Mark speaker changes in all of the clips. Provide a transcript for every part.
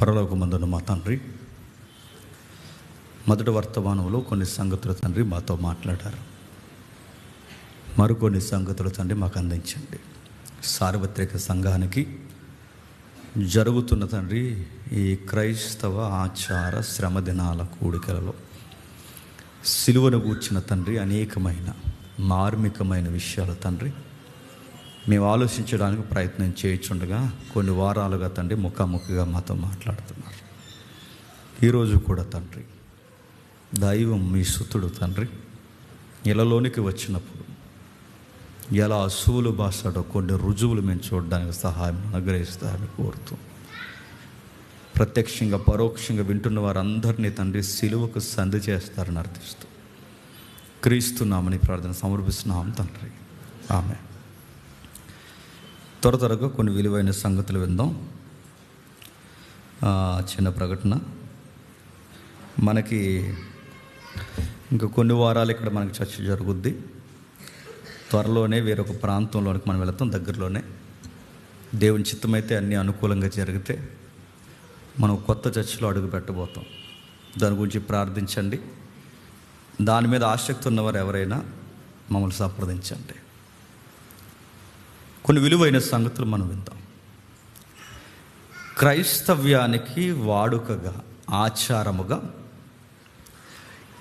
Speaker 1: పరలోకమందున్న మా తండ్రి, మొదటి వర్తమానంలో కొన్ని సంగతులు తండ్రి మాతో మాట్లాడారు. మరికొన్ని సంగతులు తండ్రి మాకు అందించండి. సార్వత్రిక సంఘానికి జరుగుతున్న తండ్రి ఈ క్రైస్తవ ఆచార శ్రమ దినాల కూడికలలో సిలువను గూర్చిన తండ్రి అనేకమైన మార్మికమైన విషయాలు తండ్రి మేము ఆలోచించడానికి ప్రయత్నం చేయుచుండగా కొన్ని వారాలుగా తండ్రి ముఖాముఖిగా మాతో మాట్లాడుతున్నారు. ఈరోజు కూడా తండ్రి దైవం మీ సుతుడు తండ్రి ఇళ్ళలోనికి వచ్చినప్పుడు ఎలా అసూలు బాసాడో కొన్ని రుజువులు మేము చూడడానికి సహాయం అనుగ్రహిస్తారని కోరుతూ, ప్రత్యక్షంగా పరోక్షంగా వింటున్న వారందరినీ తండ్రి సిలువకు సంధి చేస్తారని అర్థిస్తూ క్రీస్తున్నామని ప్రార్థన సమర్పిస్తున్నాం తండ్రి. ఆమె త్వరగా కొన్ని విలువైన సంగతులు విందాం. చిన్న ప్రకటన. మనకి ఇంకా కొన్ని వారాలు ఇక్కడ మనకి చర్చ జరుగుద్ది. త్వరలోనే వేరొక ప్రాంతంలోనికి మనం వెళతాం. దగ్గరలోనే దేవుని చిత్తమైతే అన్నీ అనుకూలంగా జరిగితే మనం కొత్త చర్చలో అడుగు పెట్టబోతాం. దాని గురించి ప్రార్థించండి. దాని మీద ఆసక్తి ఉన్నవారు ఎవరైనా మమ్మల్ని సంప్రదించండి. కొన్ని విలువైన సంగతులు మనం విందాం. క్రైస్తవ్యానికి వాడుకగా ఆచారముగా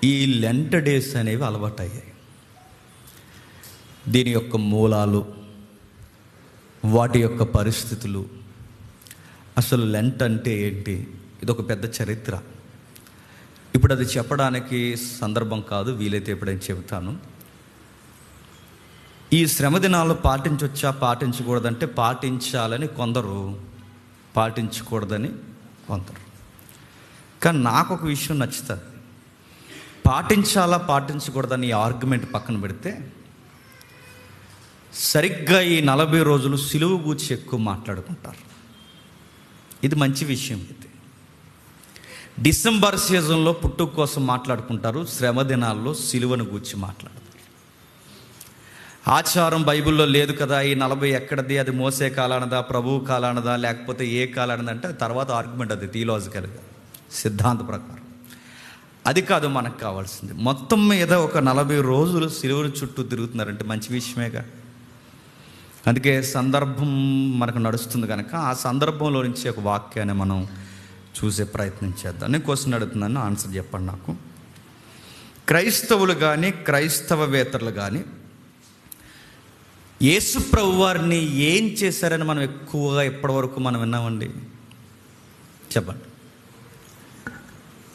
Speaker 1: ఈ లెంట్ డేస్ అనేవి అలవాటయ్యాయి. దీని యొక్క మూలాలు, వాటి యొక్క పరిస్థితులు, అసలు లెంట్ అంటే ఏంటి, ఇదొక పెద్ద చరిత్ర. ఇప్పుడు అది చెప్పడానికి సందర్భం కాదు, వీలైతే ఎప్పుడైనా చెబుతాను. ఈ శ్రమ దినాలు పాటించవచ్చా పాటించకూడదంటే పాటించాలని కొందరు, పాటించకూడదని కొందరు. కానీ నాకు ఒక విషయం నచ్చుతుంది. పాటించాలా పాటించకూడదని ఆర్గ్యుమెంట్ పక్కన పెడితే సరిగ్గా ఈ 40 రోజులు సిలువ గూర్చి ఎక్కువ మాట్లాడుకుంటారు. ఇది మంచి విషయం. ఇది డిసెంబర్ సీజన్లో పుట్టుక కోసం మాట్లాడుకుంటారు, శ్రమ దినాల్లో సిలువను గూర్చి మాట్లాడతారు. ఆచారం బైబిల్లో లేదు కదా, ఈ 40 ఎక్కడది, అది మోసే కాలానదా, ప్రభువు కాలానదా, లేకపోతే ఏ కాలానదంటే తర్వాత ఆర్గ్యుమెంట్. అది థియలాజికల్గా సిద్ధాంత ప్రకారం. అది కాదు మనకు కావాల్సింది. మొత్తం మీద ఒక 40 రోజులు సిలువను చుట్టూ తిరుగుతున్నారంటే మంచి విషయమేగా. అందుకే సందర్భం మనకు నడుస్తుంది కనుక ఆ సందర్భంలో నుంచి ఒక వాక్యాన్ని మనం చూసే ప్రయత్నం చేద్దాం. నేను క్వశ్చన్ అడుగుతున్నాను, ఆన్సర్ చెప్పండి నాకు. క్రైస్తవులు కానీ క్రైస్తవవేత్తలు కానీ యేసు ప్రభు వారిని ఏం చేశారని మనం ఎక్కువగా ఇప్పటివరకు మనం విన్నామండి? చెప్పండి.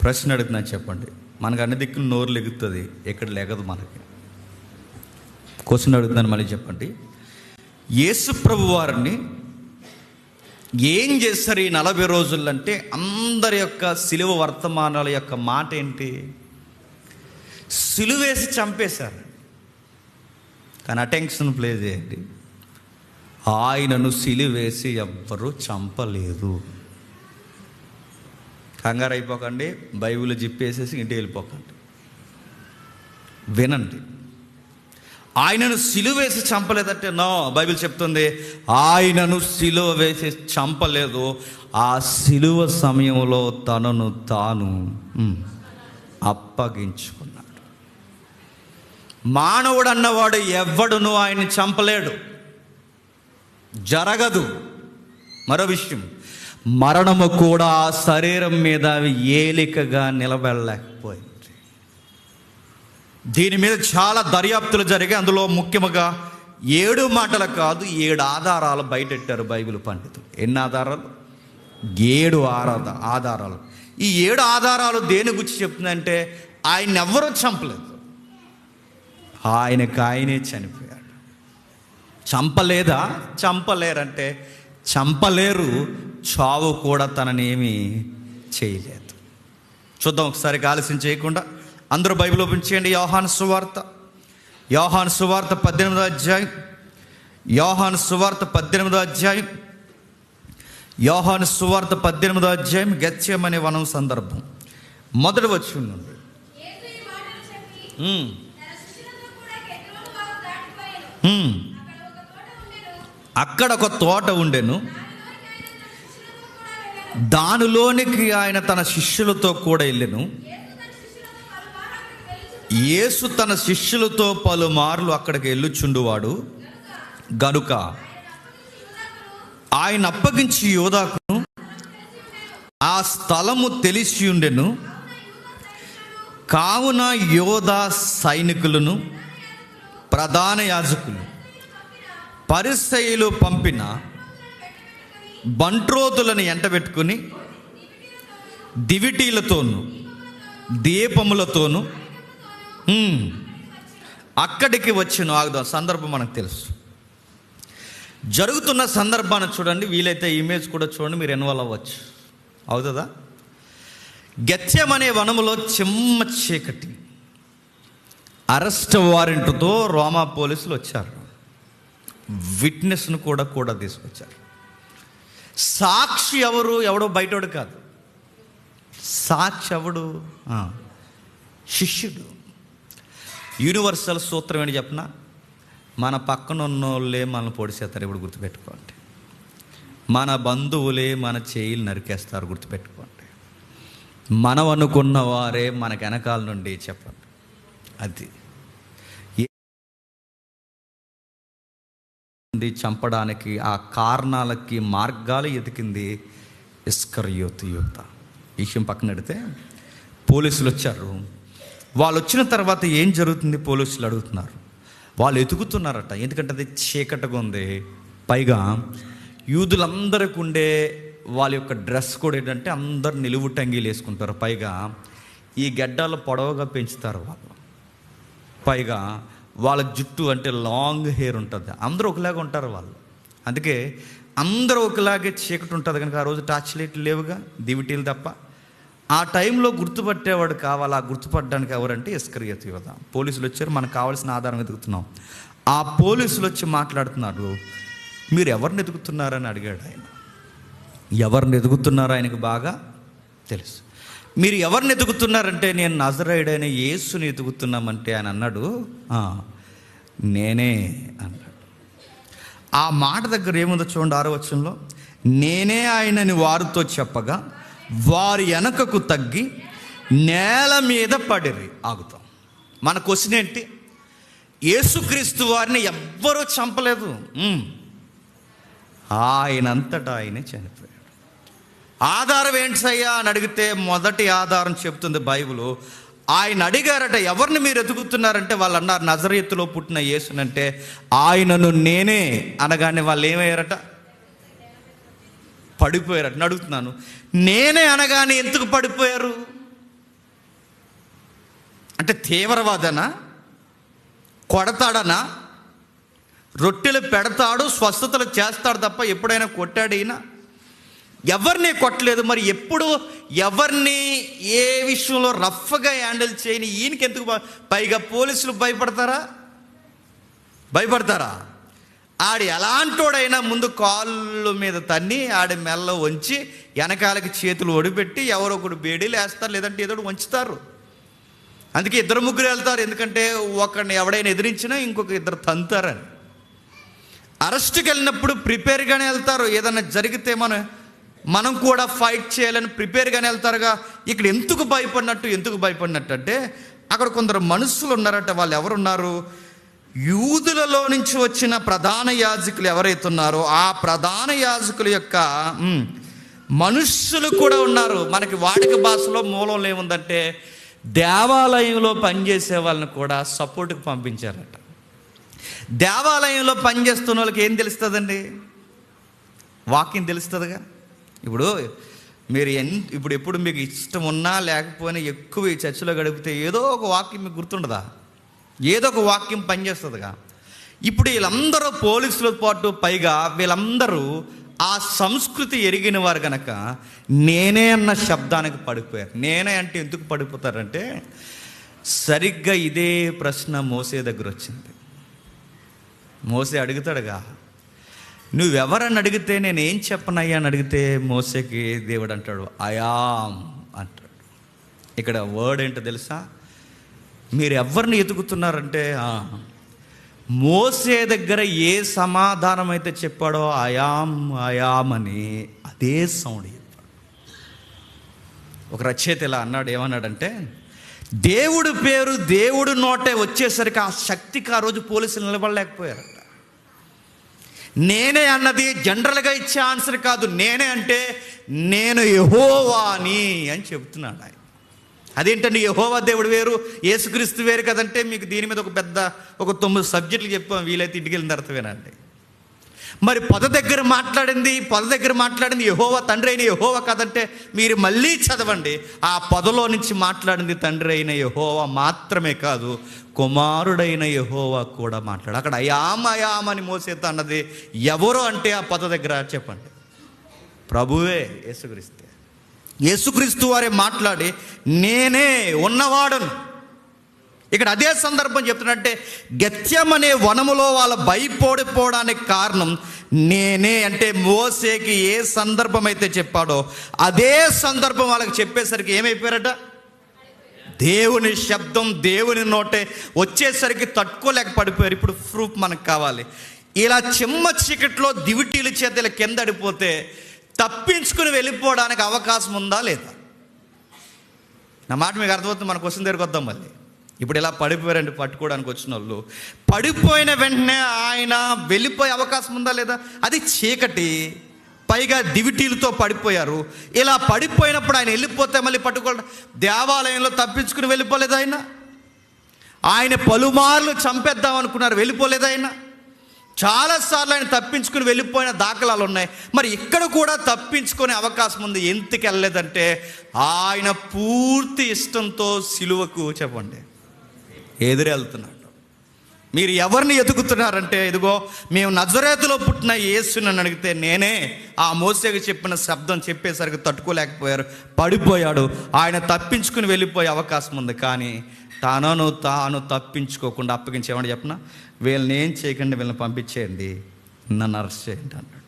Speaker 1: ప్రశ్న అడుగుతున్నాను, చెప్పండి. మనకు అన్ని దిక్కులు నోరు లెగుతుంది, ఎక్కడ లెగదు మనకి. క్వశ్చన్ అడుగుతున్నాను, మళ్ళీ చెప్పండి. యేసు ప్రభు వారిని ఏం చేస్తారు ఈ 40 రోజులు అంటే అందరి యొక్క సిలువ వర్తమానాల యొక్క మాట ఏంటి? సిలువేసి చంపేశారు. కానీ అటెన్షన్ ప్లే చేయండి. ఆయనను సిలువేసి ఎవ్వరూ చంపలేదు. కంగారు అయిపోకండి, బైబిల్ జిప్పేసేసి ఇంటికి వెళ్ళిపోకండి. వినండి. ఆయనను సిలువ వేసి చంపలేదంటే నో, బైబిల్ చెప్తుంది ఆయనను సిలువ వేసి చంపలేదు. ఆ సిలువ సమయంలో తనను తాను అప్పగించుకున్నాడు. మానవుడు అన్నవాడు ఎవ్వడును ఆయన్ని చంపలేడు, జరగదు. మరో విషయం, మరణము కూడా ఆ శరీరం మీద ఏలికగా నిలబడలేకపోయింది. దీని మీద చాలా దర్యాప్తులు జరిగాయి. అందులో ముఖ్యంగా 7 మాటలు కాదు, 7 ఆధారాలు బయటెట్టారు బైబిల్ పండితులు. ఎన్ని ఆధారాలు? 7 ఆధారాలు. ఈ 7 ఆధారాలు దేని గురించి చెప్తుందంటే ఆయన ఎవరూ చంపలేదు, ఆయనకు ఆయనే చనిపోయాడు. చంపలేదా? చంపలేరంటే చంపలేరు. చావు కూడా తననేమీ చేయలేదు. చూద్దాం ఒకసారి, ఆలస్యం చేయకుండా అందరూ బైబిల్ ఓపెన్ చేయండి. యోహాను సువార్త 18వ అధ్యాయం. యోహాను సువార్త 18వ అధ్యాయం గెత్సేమనే వనం సందర్భం. మొదటి వచనం నుండి. అక్కడ ఒక తోట ఉండెను, దానిలోనికి ఆయన తన శిష్యులతో కూడా వెళ్ళెను. యేసు తన శిష్యులతో పలుమార్లు అక్కడికి వెళ్ళుచుండువాడు గనుక ఆయన అప్పగించి యోధాకును ఆ స్థలము తెలిసి ఉండెను. కావున యోధా సైనికులను, ప్రధాన యాజకులు, పరిసయ్యులు పంపిన బంట్రోతులను ఎంటబెట్టుకుని దివిటీలతోనూ దీపములతోనూ అక్కడికి వచ్చి ఆగుదాం. సందర్భం మనకు తెలుసు. జరుగుతున్న సందర్భాన్ని చూడండి, వీలైతే ఇమేజ్ కూడా చూడండి, మీరు ఇన్వాల్వ్ అవ్వచ్చు. అవుతుందా? గెత్సెమనే వనములో చిమ్మ చీకటి, అరెస్ట్ వారెంట్తో రోమా పోలీసులు వచ్చారు. విట్నెస్ను కూడా తీసుకొచ్చారు. సాక్షి ఎవడో బయటోడు కాదు. సాక్షి ఎవడు? శిష్యుడు. యూనివర్సల్ సూత్రం ఏంటి చెప్పిన, మన పక్కన ఉన్నోళ్ళే మనల్ని పొడిసేస్తారు. ఇప్పుడు గుర్తుపెట్టుకోండి. మన బంధువులే మన చేయిలు నరికేస్తారు. గుర్తుపెట్టుకోండి. మనం అనుకున్న వారే మనకు వెనకాల నుండి చెప్పండి. అది చంపడానికి ఆ కారణాలకి మార్గాలు ఎతికింది ఇస్కరియోతు యూదా. ఈ విషయం పక్కన పెడితే పోలీసులు వచ్చారు. వాళ్ళు వచ్చిన తర్వాత ఏం జరుగుతుంది? పోలీసులు అడుగుతున్నారు. వాళ్ళు ఎతుకుతున్నారట. ఎందుకంటే అది చీకటిగా ఉంది. పైగా యూదులందరికీ ఉండే వాళ్ళ యొక్క డ్రెస్ కూడా ఏంటంటే అందరు నిలువు టంగీలు వేసుకుంటారు. పైగా ఈ గెడ్డలు పొడవుగా పెంచుతారు వాళ్ళు. పైగా వాళ్ళ జుట్టు అంటే లాంగ్ హెయిర్ ఉంటుంది. అందరూ ఒకలాగా ఉంటారు వాళ్ళు. అందుకే అందరూ ఒకలాగే చీకటి ఉంటుంది కనుక ఆ రోజు టార్చ్ లైట్లు లేవుగా, దివిటీలు తప్ప. ఆ టైంలో గుర్తుపట్టేవాడు కావాలి. ఆ గుర్తుపట్టడానికి ఎవరంటే ఇస్కరియోతు యూదా. పోలీసులు వచ్చారు. మనకు కావాల్సిన ఆధారం వెతుకుతున్నాం. ఆ పోలీసులు వచ్చి మాట్లాడుతున్నారు. మీరు ఎవరిని ఎదుగుతున్నారని అడిగాడు ఆయన. ఎవరిని ఎదుగుతున్నారో ఆయనకు బాగా తెలుసు. మీరు ఎవరిని ఎదుగుతున్నారంటే నేను నజరేయుడైన యేసుని ఎదుగుతున్నామంటే ఆయన అన్నాడు, నేనే అన్నాడు. ఆ మాట దగ్గర ఏముందో చూడండి, 6వ వచనంలో, నేనే ఆయనని వారితో చెప్పగా వారి వెనకకు తగ్గి నేల మీద పడిరి. ఆగుతాం. మన క్వశ్చన్ ఏంటి? యేసుక్రీస్తు వారిని ఎవ్వరూ చంపలేదు. ఆయనంతటా ఆయనే చనిపోయాడు. ఆధారం ఏంటి సయ్యా అని అడిగితే మొదటి ఆధారం చెప్తుంది బైబిల్. ఆయన అడిగారట, ఎవరిని మీరు ఎదుగుతున్నారంటే వాళ్ళు అన్నారు, నజరేతులో పుట్టిన యేసునంటే ఆయనను నేనే అనగానే వాళ్ళు ఏమయ్యారట? పడిపోయారట. అడుగుతున్నాను, నేనే అనగానే ఎందుకు పడిపోయారు? అంటే తీవ్రవాదనా? కొడతాడనా? రొట్టెలు పెడతాడు, స్వస్థతలు చేస్తాడు తప్ప ఎప్పుడైనా కొట్టాడు ఈయన? ఎవరిని కొట్టలేదు. మరి ఎప్పుడు ఎవరిని ఏ విషయంలో రఫ్గా హ్యాండిల్ చేయని ఈయనకి ఎందుకు? పైగా పోలీసులు భయపడతారా? ఆడు ఎలాంటోడైనా ముందు కాళ్ళు మీద తన్ని ఆడి మెల్ల వంచి వెనకాలకి చేతులు ఒడిపెట్టి ఎవరో ఒకడు బేడీలు వేస్తారు, లేదంటే ఏదో వంచుతారు. అందుకే 2-3 వెళ్తారు. ఎందుకంటే ఒకరిని ఎవడైనా ఎదిరించినా ఇంకొక 2 తంతారని. అరెస్ట్కి వెళ్ళినప్పుడు ప్రిపేర్గానే వెళ్తారు. ఏదైనా జరిగితే మనం కూడా ఫైట్ చేయాలని ప్రిపేర్గానే వెళ్తారుగా. ఇక్కడ ఎందుకు భయపడినట్టు అంటే అక్కడ కొందరు మనుషులు ఉన్నారట. వాళ్ళు ఎవరున్నారు? యూదులలో నుంచి వచ్చిన ప్రధాన యాజకులు ఎవరైతే ఉన్నారో ఆ ప్రధాన యాజకుల యొక్క మనుష్యులు కూడా ఉన్నారు. మనకి వాడుక భాషలో మూలంలో ఏముందంటే దేవాలయంలో పనిచేసే వాళ్ళని కూడా సపోర్ట్కి పంపించారట. దేవాలయంలో పనిచేస్తున్న వాళ్ళకి ఏం తెలుస్తుందండి? వాక్యం తెలుస్తుందిగా. ఇప్పుడు మీరు ఎప్పుడు మీకు ఇష్టం ఉన్నా లేకపోయినా ఎక్కువ ఈ చర్చిలో గడిపితే ఏదో ఒక వాక్యం మీకు గుర్తుండదా? ఏదో ఒక వాక్యం పనిచేస్తుందిగా. ఇప్పుడు వీళ్ళందరూ పోలీసులతో పాటు పైగా వీళ్ళందరూ ఆ సంస్కృతి ఎరిగిన వారు కనుక నేనే అన్న శబ్దానికి పడిపోయారు. నేనే అంటే ఎందుకు పడిపోతారంటే సరిగ్గా ఇదే ప్రశ్న మోసే దగ్గర వచ్చింది. మోసే అడుగుతాడుగా, నువ్వెవరని అడిగితే నేనేం చెప్పనయ్యా అని అడిగితే మోసేకి దేవుడు అంటాడు అయామ్ అంటాడు. ఇక్కడ వర్డ్ ఏంటో తెలుసా? మీరు ఎవరిని ఎతుకుతున్నారంటే మోసే దగ్గర ఏ సమాధానం అయితే చెప్పాడో అయామ్ అని అదే సౌండ్ చెప్పాడు. ఒక రచయిత ఇలా అన్నాడు, ఏమన్నాడంటే, దేవుడి పేరు దేవుడు నోటే వచ్చేసరికి ఆ శక్తికి ఆ రోజు పోలీసులు నిలబడలేకపోయారట. నేనే అన్నది జనరల్గా ఇచ్చే ఆన్సర్ కాదు, నేనే అంటే నేను యెహోవాని అని చెబుతున్నాడు ఆయన. అదేంటండి యెహోవా దేవుడు వేరు, యేసుక్రీస్తు వేరు కదంటే, మీకు దీని మీద ఒక 9 సబ్జెక్టులు చెప్పాం, వీలైతే ఇంటికి వెళ్ళిన తర్వాత వినండి. మరి పొద దగ్గర మాట్లాడింది యెహోవా, తండ్రి అయిన యెహోవా కదంటే, మీరు మళ్ళీ చదవండి. ఆ పొదలో నుంచి మాట్లాడింది తండ్రి అయిన యెహోవా మాత్రమే కాదు, కుమారుడైన యెహోవా కూడా మాట్లాడు. అక్కడ అయామని మోసేత అన్నది ఎవరు అంటే ఆ పొద దగ్గర చెప్పండి, ప్రభువే యేసుక్రీస్తు వారే మాట్లాడి నేనే ఉన్నవాడను. ఇక్కడ అదే సందర్భం చెప్తున్నట్టే, గెత్సెమనే వనములో వాళ్ళ భయపడిపోవడానికి కారణం నేనే అంటే, మోసేకి ఏ సందర్భం అయితే చెప్పాడో అదే సందర్భం వాళ్ళకి చెప్పేసరికి ఏమైపోయారట, దేవుని శబ్దం దేవుని నోటే వచ్చేసరికి తట్టుకోలేక పడిపోయారు. ఇప్పుడు ప్రూఫ్ మనకు కావాలి. ఇలా చిమ్మ చీకట్లో దివిటీల చేతుల కింద పడిపోతే తప్పించుకుని వెళ్ళిపోవడానికి అవకాశం ఉందా లేదా? నా మాట మీకు అర్థమవుతుంది. మన క్వశ్చన్ దగ్గరికి వద్దాం మళ్ళీ. ఇప్పుడు ఇలా పడిపోయారండి, పట్టుకోవడానికి వచ్చిన వాళ్ళు పడిపోయిన వెంటనే ఆయన వెళ్ళిపోయే అవకాశం ఉందా లేదా? అది చీకటి, పైగా దివిటీలతో పడిపోయారు. ఇలా పడిపోయినప్పుడు ఆయన వెళ్ళిపోతే మళ్ళీ పట్టుకోవడం, దేవాలయంలో తప్పించుకుని వెళ్ళిపోలేదు ఆయన పలుమార్లు చంపేద్దాం అనుకున్నారు, వెళ్ళిపోలేదు ఆయన. చాలాసార్లు ఆయన తప్పించుకుని వెళ్ళిపోయిన దాఖలాలు ఉన్నాయి. మరి ఇక్కడ కూడా తప్పించుకునే అవకాశం ఉంది. ఎందుకు వెళ్ళలేదంటే, ఆయన పూర్తి ఇష్టంతో సిలువకు చెప్పండి ఎదురెళ్తున్నాడు. మీరు ఎవరిని ఎదుగుతున్నారంటే, ఇదిగో మేము నజరేతులో పుట్టిన యేసుని అని అడిగితే, నేనే ఆ మోసేకి చెప్పిన శబ్దం చెప్పేసరికి తట్టుకోలేకపోయారు, పడిపోయాడు. ఆయన తప్పించుకుని వెళ్ళిపోయే అవకాశం ఉంది. కానీ తాను తప్పించుకోకుండా అప్పగించేమని చెప్పిన, వీళ్ళని ఏం చేయకండి, వీళ్ళని పంపించేయండి, నన్ను అరెస్ట్ చేయండి అన్నాడు.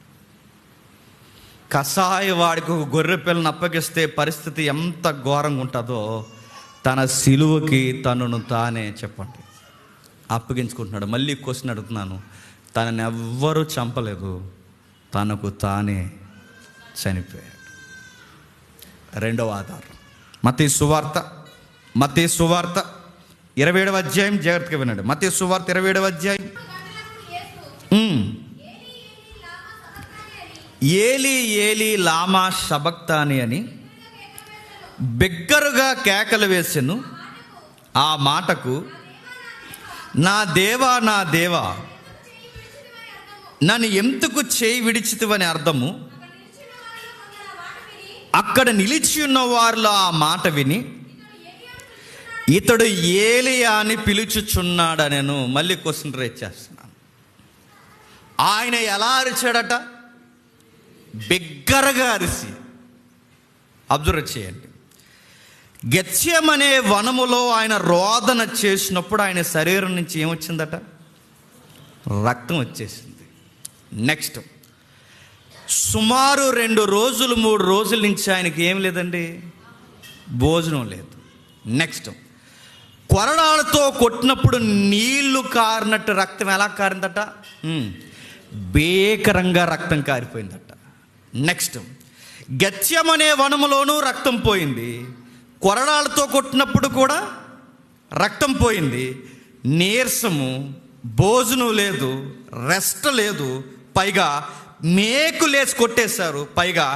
Speaker 1: కసాయి వాడికి ఒక గొర్రె పిల్లని అప్పగిస్తే పరిస్థితి ఎంత ఘోరంగా ఉంటుందో, తన సిలువకి తనను తానే చెప్పండి అప్పగించుకుంటున్నాడు. మళ్ళీ క్వశ్చన్ అడుగుతున్నాను, తనని ఎవ్వరూ చంపలేదు, తనకు తానే చనిపోయాడు. రెండవ ఆధారం మత్తయి సువార్త 27వ అధ్యాయం, జాగ్రత్తగా వినండి. మత్తయి సువార్త 27వ అధ్యాయం. ఏలీ ఏలీ లామా సబక్తాని అని బిగ్గరగా కేకలు వేసెను. ఆ మాటకు నా దేవా నన్ను ఎందుకు చేయి విడిచితివని అర్థము. అక్కడ నిలిచి ఉన్న వారిలో ఆ మాట విని, ఇతడు ఏలియా అని పిలుచుచున్నాడనెను. మళ్ళీ క్వశ్చన్ రేజ్ చేస్తున్నాను. ఆయన ఎలా అరిచాడట? బిగ్గరగా అరిసి. అబ్జర్వ్ చేయండి. గెత్సెమనే వనములో ఆయన రోదన చేసినప్పుడు ఆయన శరీరం నుంచి ఏమొచ్చిందట? రక్తం వచ్చేసింది. నెక్స్ట్ సుమారు 2 రోజులు 3 రోజుల నుంచి ఆయనకి ఏం లేదండి, భోజనం లేదు. నెక్స్ట్ కొరడాలతో కొట్టినప్పుడు నీళ్లు కారినట్టు రక్తం ఎలా కారిందట? భీకరంగా రక్తం కారిపోయిందట. నెక్స్ట్ గెత్సెమనే వనములోనూ రక్తం పోయింది, కొరడాలతో కొట్టినప్పుడు కూడా రక్తం పోయింది. నీరసము, భోజనం లేదు, రెస్ట్ లేదు, పైగా మేకులేసి కొట్టేశారు. పైగా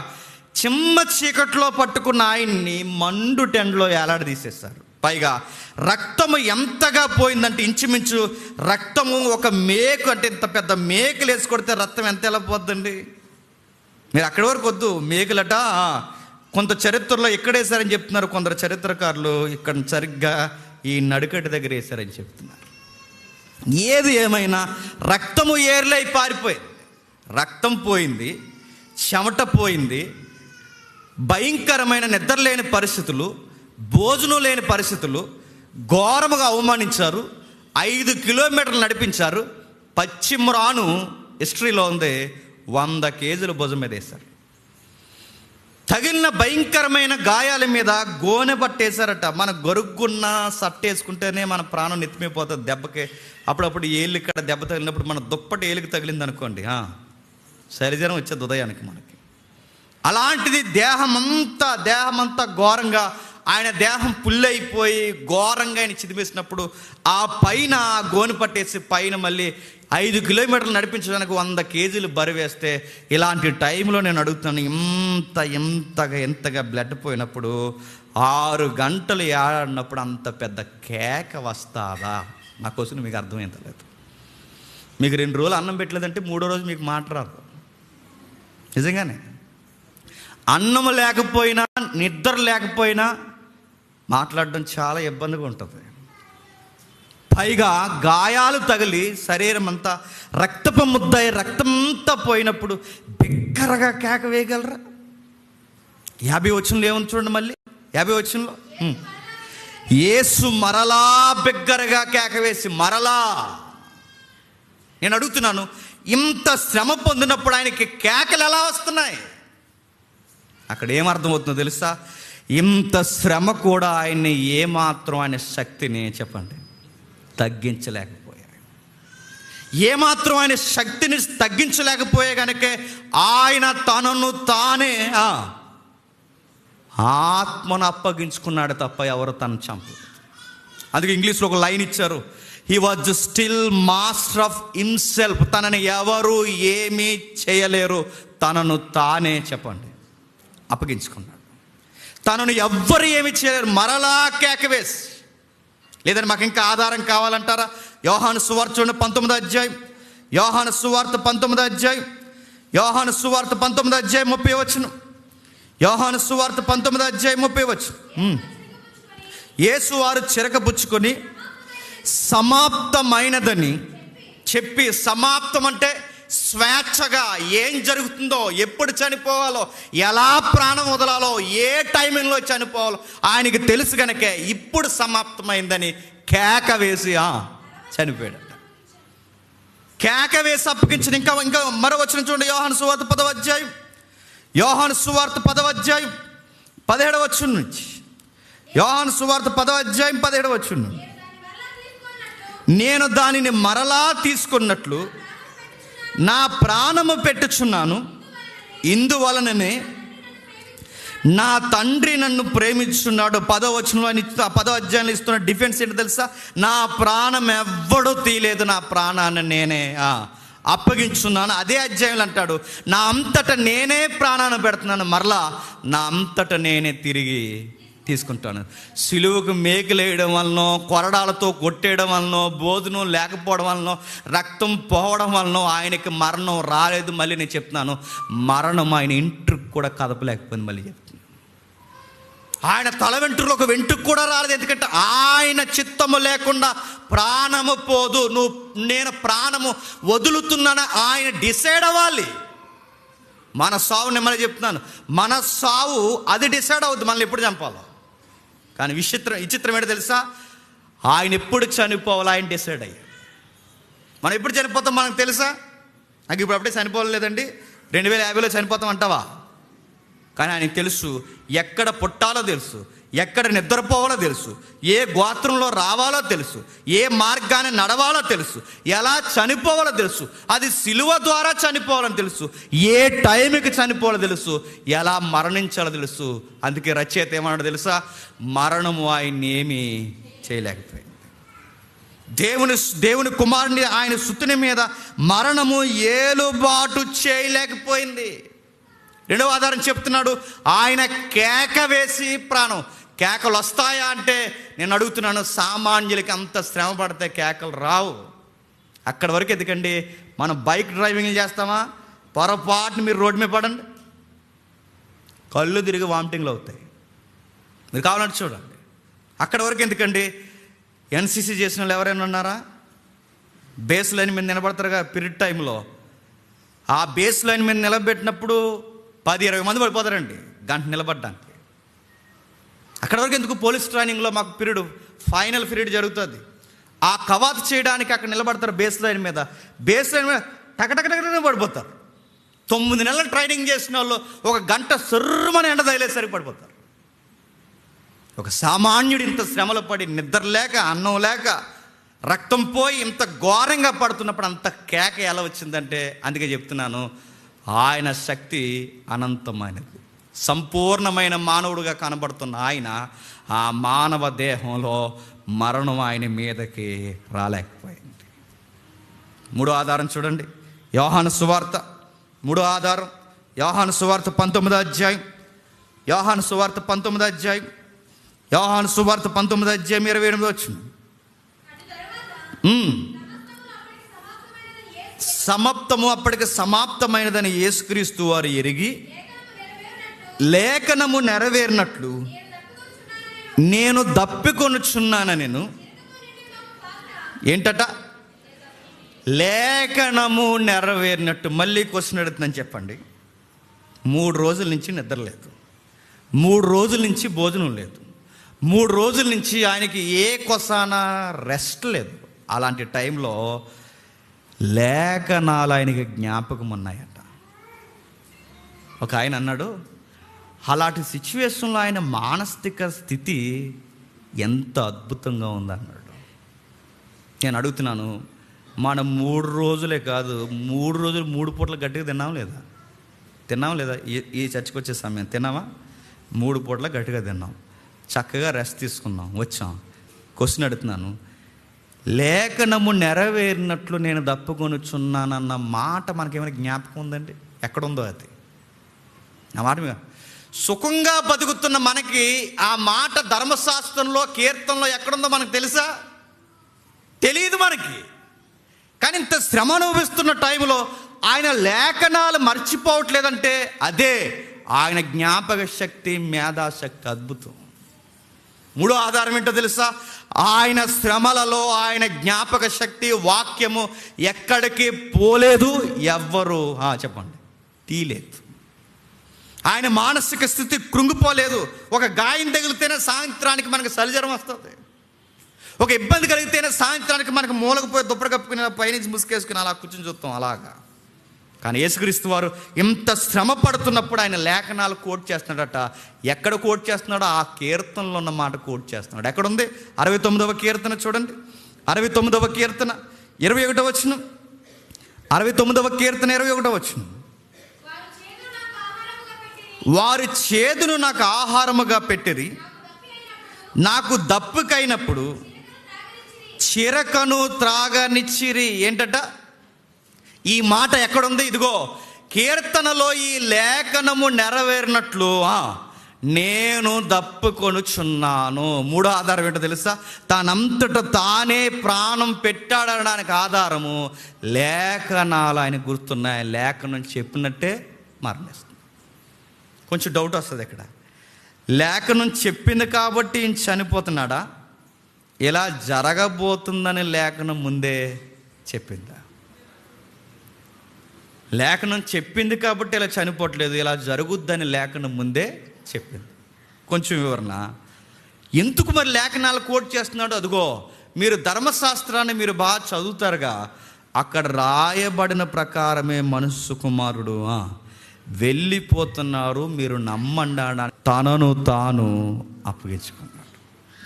Speaker 1: చిమ్మ చీకట్లో పట్టుకున్న ఆయన్ని మండు టెండలో ఏలాడదీసేశారు. పైగా రక్తము ఎంతగా పోయిందంటే, ఇంచుమించు రక్తము ఒక మేకు, అంటే ఇంత పెద్ద మేకులు వేసి కొడితే రక్తం ఎంత ఎలా పోద్దండి? మీరు అక్కడి వరకు వద్దు. మేకులట కొంత చరిత్రలో ఎక్కడేశారని చెప్తున్నారు, కొందరు చరిత్రకారులు ఇక్కడ సరిగ్గా ఈ నడుకటి దగ్గర వేశారని చెప్తున్నారు. ఏది ఏమైనా రక్తము ఏర్లై పారిపోయింది, రక్తం పోయింది, చెమట పోయింది, భయంకరమైన నిద్రలేని పరిస్థితులు, భోజనం లేని పరిస్థితులు, ఘోరముగా అవమానించారు, 5 కిలోమీటర్లు నడిపించారు. పశ్చిమరాను హిస్టరీలో ఉంది, 100 కేజీలు భుజం మీద వేశారు. తగిలిన భయంకరమైన గాయాల మీద గోనె పట్టేశారట. మన గొరుగున్న సట్టేసుకుంటేనే మన ప్రాణం నెత్తిమైపోతుంది దెబ్బకి. అప్పుడప్పుడు ఏళ్ళు ఇక్కడ దెబ్బ తగిలినప్పుడు మన దుప్పటి ఏలుకి తగిలింది అనుకోండి, శరీరం వచ్చేది ఉదయానికి మనకి. అలాంటిది దేహమంతా ఘోరంగా, ఆయన దేహం పుల్లైపోయి ఘోరంగా ఆయన చిదిమేసినప్పుడు ఆ పైన గోను పట్టేసి పైన మళ్ళీ 5 కిలోమీటర్లు నడిపించడానికి 100 కేజీలు బరువేస్తే, ఇలాంటి టైంలో నేను అడుగుతున్నాను, ఎంతగా బ్లడ్ పోయినప్పుడు 6 గంటలు ఏడన్నప్పుడు అంత పెద్ద కేక వస్తాదా? నా కోసం మీకు అర్థమైంతలేదు. మీకు 2 రోజులు అన్నం పెట్టలేదంటే 3వ రోజు మీకు మాట రాదు. నిజంగానే అన్నం లేకపోయినా నిద్ర లేకపోయినా మాట్లాడడం చాలా ఇబ్బందిగా ఉంటుంది. పైగా గాయాలు తగిలి శరీరం అంతా రక్తపు ముద్దయి రక్తమంతా పోయినప్పుడు బిగ్గరగా కేక వేయగలరా? 50 వచనంలో ఏముంది చూడండి, మళ్ళీ 50 వచనంలో యేసు మరలా బిగ్గరగా కేక వేసి మరలా. నేను అడుగుతున్నాను, ఇంత శ్రమ పొందినప్పుడు ఆయనకి కేకలు ఎలా వస్తున్నాయి? అక్కడ ఏమర్థమవుతుందో తెలుసా? ఇంత శ్రమ కూడా ఆయన్ని ఏమాత్రం ఆయన శక్తిని చెప్పండి తగ్గించలేకపోయారు. ఏమాత్రం ఆయన శక్తిని తగ్గించలేకపోయే కనుక ఆయన తనను తానే ఆత్మను అప్పగించుకున్నాడు తప్ప ఎవరు తను చంపలేదు. అందుకే ఇంగ్లీష్లో ఒక లైన్ ఇచ్చారు, he was still master of himself. తనని ఎవరు ఏమీ చేయలేరు, తనను తానే చెప్పండి అప్పగించుకున్నాడు. తనను ఎవ్వరు ఏమి చేయలేరు. మరలా కేకవేసి. లేదంటే మాకు ఇంకా ఆధారం కావాలంటారా? యోహాను సువార్త చూడండి 19వ అధ్యాయం. యోహాను సువార్త 19వ అధ్యాయం. యోహాను సువార్త 19వ అధ్యాయం 30వ వచనం. యోహాను సువార్త 19వ అధ్యాయం 30వ వచనం. యేసు వారు చిరకబుచ్చుకొని సమాప్తమైనదని చెప్పి, సమాప్తం అంటే స్వేచ్ఛగా ఏం జరుగుతుందో, ఎప్పుడు చనిపోవాలో, ఎలా ప్రాణం వదలాలో, ఏ టైమింగ్లో చనిపోవాలో ఆయనకి తెలుసు కనుక ఇప్పుడు సమాప్తమైందని కేక వేసి చనిపోయాడట. కేక వేసి అప్పగించిన. ఇంకా మరో వచనం చూడండి, యోహాను సువార్త 10వ అధ్యాయం. యోహాను సువార్త 10వ అధ్యాయం 17వ వచనం నుంచి. యోహాను సువార్త 10వ అధ్యాయం 17వ వచనం. నేను దానిని మరలా తీసుకున్నట్లు నా ప్రాణము పెట్టుచున్నాను, ఇందువలననే నా తండ్రి నన్ను ప్రేమించున్నాడు. 10వ వచనంలో 10వ అధ్యాయంలో ఇస్తున్న డిఫెన్స్ ఏంటో తెలుసా? నా ప్రాణం ఎవ్వడూ తీయలేదు, నా ప్రాణాన్ని నేనే అప్పగించున్నాను. అదే అధ్యాయంలో అంటాడు, నా అంతట నేనే ప్రాణాన్ని పెడుతున్నాను, మరలా నా అంతట నేనే తిరిగి తీసుకుంటాను. సిలువకు మేకులేయడం వలనో, కొరడాలతో కొట్టేయడం వలనో, భోజనం లేకపోవడం వలనో, రక్తం పోవడం వలనో ఆయనకి మరణం రాలేదు. మళ్ళీ నేను చెప్తున్నాను, మరణం ఆయన ఇంటికి కూడా కదపలేకపోయింది. మళ్ళీ చెప్తున్నాను, ఆయన తల వెంట్రులో ఒక వెంట్రుకు కూడా రాలేదు. ఎందుకంటే ఆయన చిత్తము లేకుండా ప్రాణము పోదు. నేను ప్రాణము వదులుతున్నాను ఆయన డిసైడ్ అవ్వాలి. మన సావు నెమ్మది చెప్తున్నాను, మన సావు అది డిసైడ్ అవుతుంది మనల్ని ఎప్పుడు చంపాలో. కానీ విచిత్రం ఏంటో తెలుసా? ఆయన ఎప్పుడు చనిపోవాలి ఆయన డిసైడ్ అయ్యాడు. మనం ఎప్పుడు చనిపోతాం మనకు తెలుసా? నాకు ఇప్పుడు అప్పుడే చనిపోలేదండి, 2050లో చనిపోతాం అంటావా? కానీ ఆయనకు తెలుసు, ఎక్కడ పుట్టాలో తెలుసు, ఎక్కడ నిద్రపోవాలో తెలుసు, ఏ గోత్రంలో రావాలో తెలుసు, ఏ మార్గాన్ని నడవాలో తెలుసు, ఎలా చనిపోవాలో తెలుసు, అది సిలువ ద్వారా చనిపోవాలని తెలుసు, ఏ టైంకి చనిపోవాలో తెలుసు, ఎలా మరణించాలో తెలుసు. అందుకే రచయిత ఏమన్నాడు తెలుసా? మరణము ఆయన్ని ఏమీ చేయలేకపోయింది. దేవుని కుమారుని ఆయన సుతుని మీద మరణము ఏలుబాటు చేయలేకపోయింది. రెండవ ఆధారం చెప్తున్నాడు, ఆయన కేక వేసి ప్రాణం. కేకలు వస్తాయా అంటే నేను అడుగుతున్నాను, సామాన్యులకి అంత శ్రమ పడితే కేకలు రావు. అక్కడి వరకు ఎందుకండి, మనం బైక్ డ్రైవింగ్ చేస్తామా, పొరపాటుని మీరు రోడ్డు మీద పడండి, కళ్ళు తిరిగి వామిటింగ్లు అవుతాయి. మీరు కావాలంటే చూడండి. అక్కడి వరకు ఎందుకండి, ఎన్సీసీ చేసిన వాళ్ళు ఎవరైనా ఉన్నారా? బేస్ లైన్ మీద నిలబడతారుగా పీరియడ్ టైంలో. ఆ బేస్ లైన్ మీద నిలబెట్టినప్పుడు 10-20 మంది పడిపోతారండి గంట నిలబడ్డానికి. అక్కడ వరకు ఎందుకు, పోలీస్ ట్రైనింగ్లో మాకు పీరియడ్, ఫైనల్ పీరియడ్ జరుగుతుంది. ఆ కవాతు చేయడానికి అక్కడ నిలబడతారు బేస్ లైన్ మీద. బేస్ లైన్ మీద టకటకటకనే పడిపోతారు. 9 నెలలు ట్రైనింగ్ చేసిన వాళ్ళు 1 గంట సర్రమని ఎండ తగిలేసరికి పడిపోతారు. ఒక సామాన్యుడు ఇంత శ్రమలు పడి, నిద్ర లేక, అన్నం లేక, రక్తం పోయి ఇంత ఘోరంగా పడుతున్నప్పుడు అంత కేక ఎలా వచ్చిందంటే, అందుకే చెప్తున్నాను, ఆయన శక్తి అనంతమైనది. సంపూర్ణమైన మానవుడిగా కనబడుతున్న ఆయన ఆ మానవ దేహంలో మరణం ఆయన మీదకి రాలేకపోయింది. మూడో ఆధారం చూడండి, యోహాను సువార్త మూడో ఆధారం, యోహాను సువార్త 19వ అధ్యాయం, యోహాను సువార్త 19వ అధ్యాయం, యోహాను సువార్త 19వ అధ్యాయం 28వ వచనం. సమప్తము అప్పటికి సమాప్తమైనదని యేసుక్రీస్తు వారు ఎరిగి లేఖనము నెరవేరినట్లు నేను దప్పికొనుచున్నానెను. ఏంటట? లేఖనము నెరవేరినట్టు. మళ్ళీ క్వశ్చన్ అడుగుతుందని చెప్పండి. 3 రోజుల నుంచి నిద్ర లేదు, 3 రోజుల నుంచి భోజనం లేదు, 3 రోజుల నుంచి ఆయనకి ఏ కొసాన రెస్ట్ లేదు. అలాంటి టైంలో లేఖనాలు ఆయనకి జ్ఞాపకం ఉన్నాయట. ఒక ఆయన అన్నాడు, అలాంటి సిచ్యువేషన్లో ఆయన మానసిక స్థితి ఎంత అద్భుతంగా ఉందన్నాడు. నేను అడుగుతున్నాను, మనం 3 రోజులే కాదు, 3 రోజులు 3 పూటలు గట్టిగా తిన్నాం లేదా? ఈ చర్చకు వచ్చే సమయం తిన్నామా? 3 పూటలు గట్టిగా తిన్నాం, చక్కగా రెస్ట్ తీసుకున్నాం, వచ్చాం. క్వశ్చన్ అడుగుతున్నాను, లేఖనము నెరవేరినట్లు నేను దప్పుకొనుచున్నానన్న మాట మనకేమైనా జ్ఞాపకం ఉందండి? ఎక్కడుందో అది? నా మాట మీద సుఖంగా బతుకుతున్న మనకి ఆ మాట ధర్మశాస్త్రంలో, కీర్తనలో ఎక్కడుందో మనకు తెలుసా? తెలియదు మనకి. కానీ ఇంత శ్రమ అనుభవిస్తున్న టైంలో ఆయన లేఖనాలు మర్చిపోవట్లేదంటే అదే ఆయన జ్ఞాపక శక్తి, మేధాశక్తి అద్భుతం. మూడో ఆధారం ఏంటో తెలుసా? ఆయన శ్రమలలో ఆయన జ్ఞాపక శక్తి, వాక్యము ఎక్కడికి పోలేదు, ఎవ్వరు చెప్పండి తీయలేదు. ఆయన మానసిక స్థితి కృంగిపోలేదు. ఒక గాయం తగిలితేనే సాయంత్రానికి మనకు సలిజ్వరం వస్తుంది, ఒక ఇబ్బంది కలిగితేనే సాయంత్రానికి మనకు మూలకపోయి దుప్పటి కప్పుకుని పైనుంచి ముసుకేసుకుని అలా కూర్చొని చూస్తాం అలాగా. కానీ యేసుక్రీస్తు వారు ఇంత శ్రమ పడుతున్నప్పుడు ఆయన లేఖనాలు కోట్ చేస్తున్నాడట. ఎక్కడ కోట్ చేస్తున్నాడో ఆ కీర్తనలో ఉన్న మాట కోట్ చేస్తున్నాడు. ఎక్కడుంది? 69వ కీర్తన చూడండి, 69వ కీర్తన 21వ వచనం, 69వ కీర్తన 21వ వచనం. వారి చేదును నాకు ఆహారముగా పెట్టిరి, నాకు దప్పుకైనప్పుడు చిరకను త్రాగనిచ్చిరి. ఏంటట? ఈ మాట ఎక్కడుంది? ఇదిగో కీర్తనలో ఈ లేఖనము నెరవేరినట్లు నేను దప్పుకొనుచున్నాను. మూడో ఆధారం ఏంటో తెలుసా? తానంతట తానే ప్రాణం పెట్టాడనడానికి ఆధారము లేఖనాలు ఆయన గుర్తున్నాయి. లేఖనం చెప్పినట్టే మరణిస్తుంది. కొంచెం డౌట్ వస్తుంది ఇక్కడ. లేఖనం చెప్పింది కాబట్టి ఈయన చనిపోతున్నాడా? ఇలా జరగబోతుందని లేఖనం ముందే చెప్పిందా? లేఖనం చెప్పింది కాబట్టి ఇలా చనిపోవట్లేదు, ఇలా జరుగుద్దని లేఖనం ముందే చెప్పింది. కొంచెం వివరణ. ఎందుకు మరి లేఖనాలు కోట్ చేస్తున్నాడు? అదిగో మీరు ధర్మశాస్త్రాన్ని మీరు బాగా చదువుతారుగా, అక్కడ రాయబడిన ప్రకారమే మనుష్య కుమారుడు వెళ్ళిపోతున్నారు, మీరు నమ్మండి. తనను తాను అప్పగించుకున్నాడు.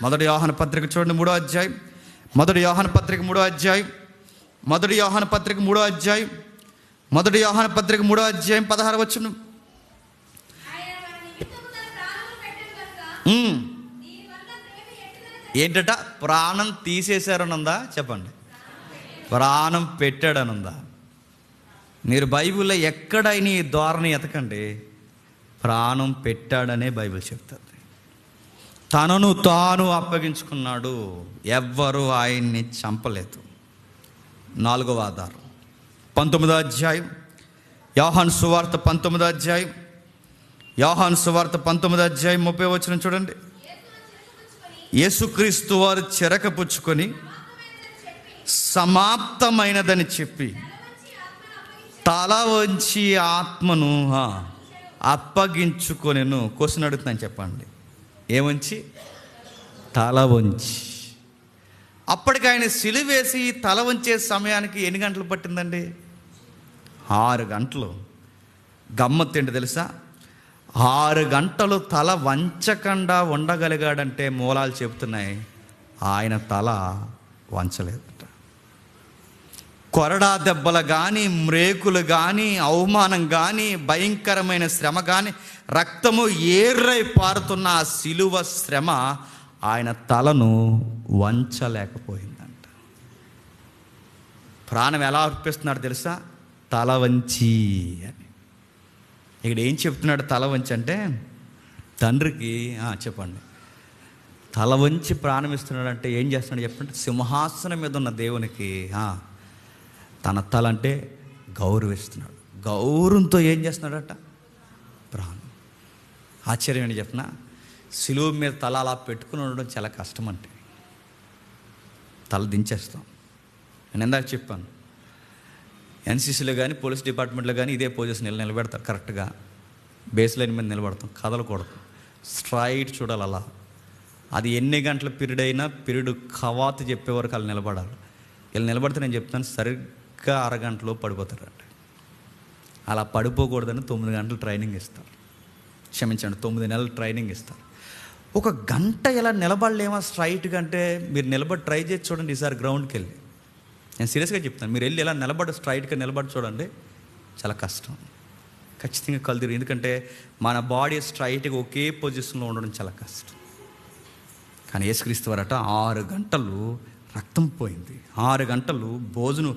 Speaker 1: మొదటి యోహాను పత్రిక చూడండి, 3వ అధ్యాయం. మొదటి యోహాను పత్రిక 3వ అధ్యాయం, మొదటి యోహాను పత్రిక 3వ అధ్యాయం, మొదటి యోహాను పత్రిక 3వ అధ్యాయం 16వ వచనం. ఏంటట? ప్రాణం తీసేశారనుందా? చెప్పండి. ప్రాణం పెట్టాడనుందా? మీరు బైబిల్లో ఎక్కడైనా ఈ ధోరణి ఎతకండి, ప్రాణం పెట్టాడనే బైబిల్ చెప్తుంది. తనను తాను అప్పగించుకున్నాడు, ఎవ్వరూ ఆయన్ని చంపలేదు. 4వ ఆధారం 19వ అధ్యాయం, యోహాను సువార్త 19వ అధ్యాయం, యోహాను సువార్త 19వ అధ్యాయం 30వ వచనం చూడండి. యేసుక్రీస్తు వారు చెరకపుచ్చుకొని సమాప్తమైనదని చెప్పి తల వంచి ఆత్మను అప్పగించుకొనెను. క్వశ్చన్ అడుగుతున్నాను, చెప్పండి. ఏమంచి? తల వంచి. అప్పటికి ఆయన సిలువేసి తల వంచే సమయానికి ఎన్ని గంటలు పట్టిందండి? 6 గంటలు. గమ్మత్తు ఏంటి తెలుసా? 6 గంటలు తల వంచకుండా ఉండగలిగాడంటే మూలాలు చెబుతున్నాయి ఆయన తల వంచలేదట. కొరడా దెబ్బలు కానీ, మ్రేకులు కానీ, అవమానం కానీ, భయంకరమైన శ్రమ కానీ, రక్తము ఏర్రై పారుతున్న ఆ సిలువ శ్రమ ఆయన తలను వంచలేకపోయిందంట. ప్రాణం ఎలా అర్పిస్తున్నాడు తెలుసా? తల వంచి అని. ఇక్కడ ఏం చెప్తున్నాడు తల వంచి అంటే? తండ్రికి చెప్పండి, తల వంచి ప్రాణం ఇస్తున్నాడు అంటే ఏం చేస్తున్నాడు చెప్పండి? సింహాసనం మీద ఉన్న దేవునికి తన తల అంటే గౌరవిస్తున్నాడు. గౌరవంతో ఏం చేస్తున్నాడట? ప్రాణం. ఆశ్చర్యం ఏంటి చెప్పిన? సిలువ మీద తల అలా పెట్టుకుని ఉండడం చాలా కష్టం. అంటే తల దించేస్తాం. నేను ఇందాక చెప్పాను, ఎన్సీసీలో కానీ పోలీస్ డిపార్ట్మెంట్లో కానీ ఇదే పొజిషన్ నిలబెడతారు. కరెక్ట్గా బేస్ లైన్ మీద నిలబడతాం, కదలకూడదు, స్ట్రైట్ చూడాలి. అలా అది ఎన్ని గంటల పీరియడ్ అయినా పీరియడ్ కవాతు చెప్పే వరకు వాళ్ళు నిలబడాలి. వీళ్ళు నిలబడితే నేను చెప్తాను సరిగ్గా అరగంటలో పడిపోతారంట. అలా పడిపోకూడదని 9 గంటలు ట్రైనింగ్ ఇస్తారు. క్షమించండి, 9 నెలలు ట్రైనింగ్ ఇస్తారు. 1 గంట ఇలా నిలబడలేమా స్ట్రైట్గా అంటే? మీరు నిలబడి ట్రై చేసి చూడండి ఈసారి గ్రౌండ్కి వెళ్ళి. నేను సీరియస్గా చెప్తాను, మీరు వెళ్ళి ఇలా నిలబడి స్ట్రైట్గా నిలబడి చూడండి, చాలా కష్టం. ఖచ్చితంగా కలుదిరు. ఎందుకంటే మన బాడీ స్ట్రైట్గా ఒకే పొజిషన్లో ఉండడం చాలా కష్టం. కానీ యేసుక్రీస్తు వారట 6 గంటలు రక్తం పోయింది, 6 గంటలు భోజనం,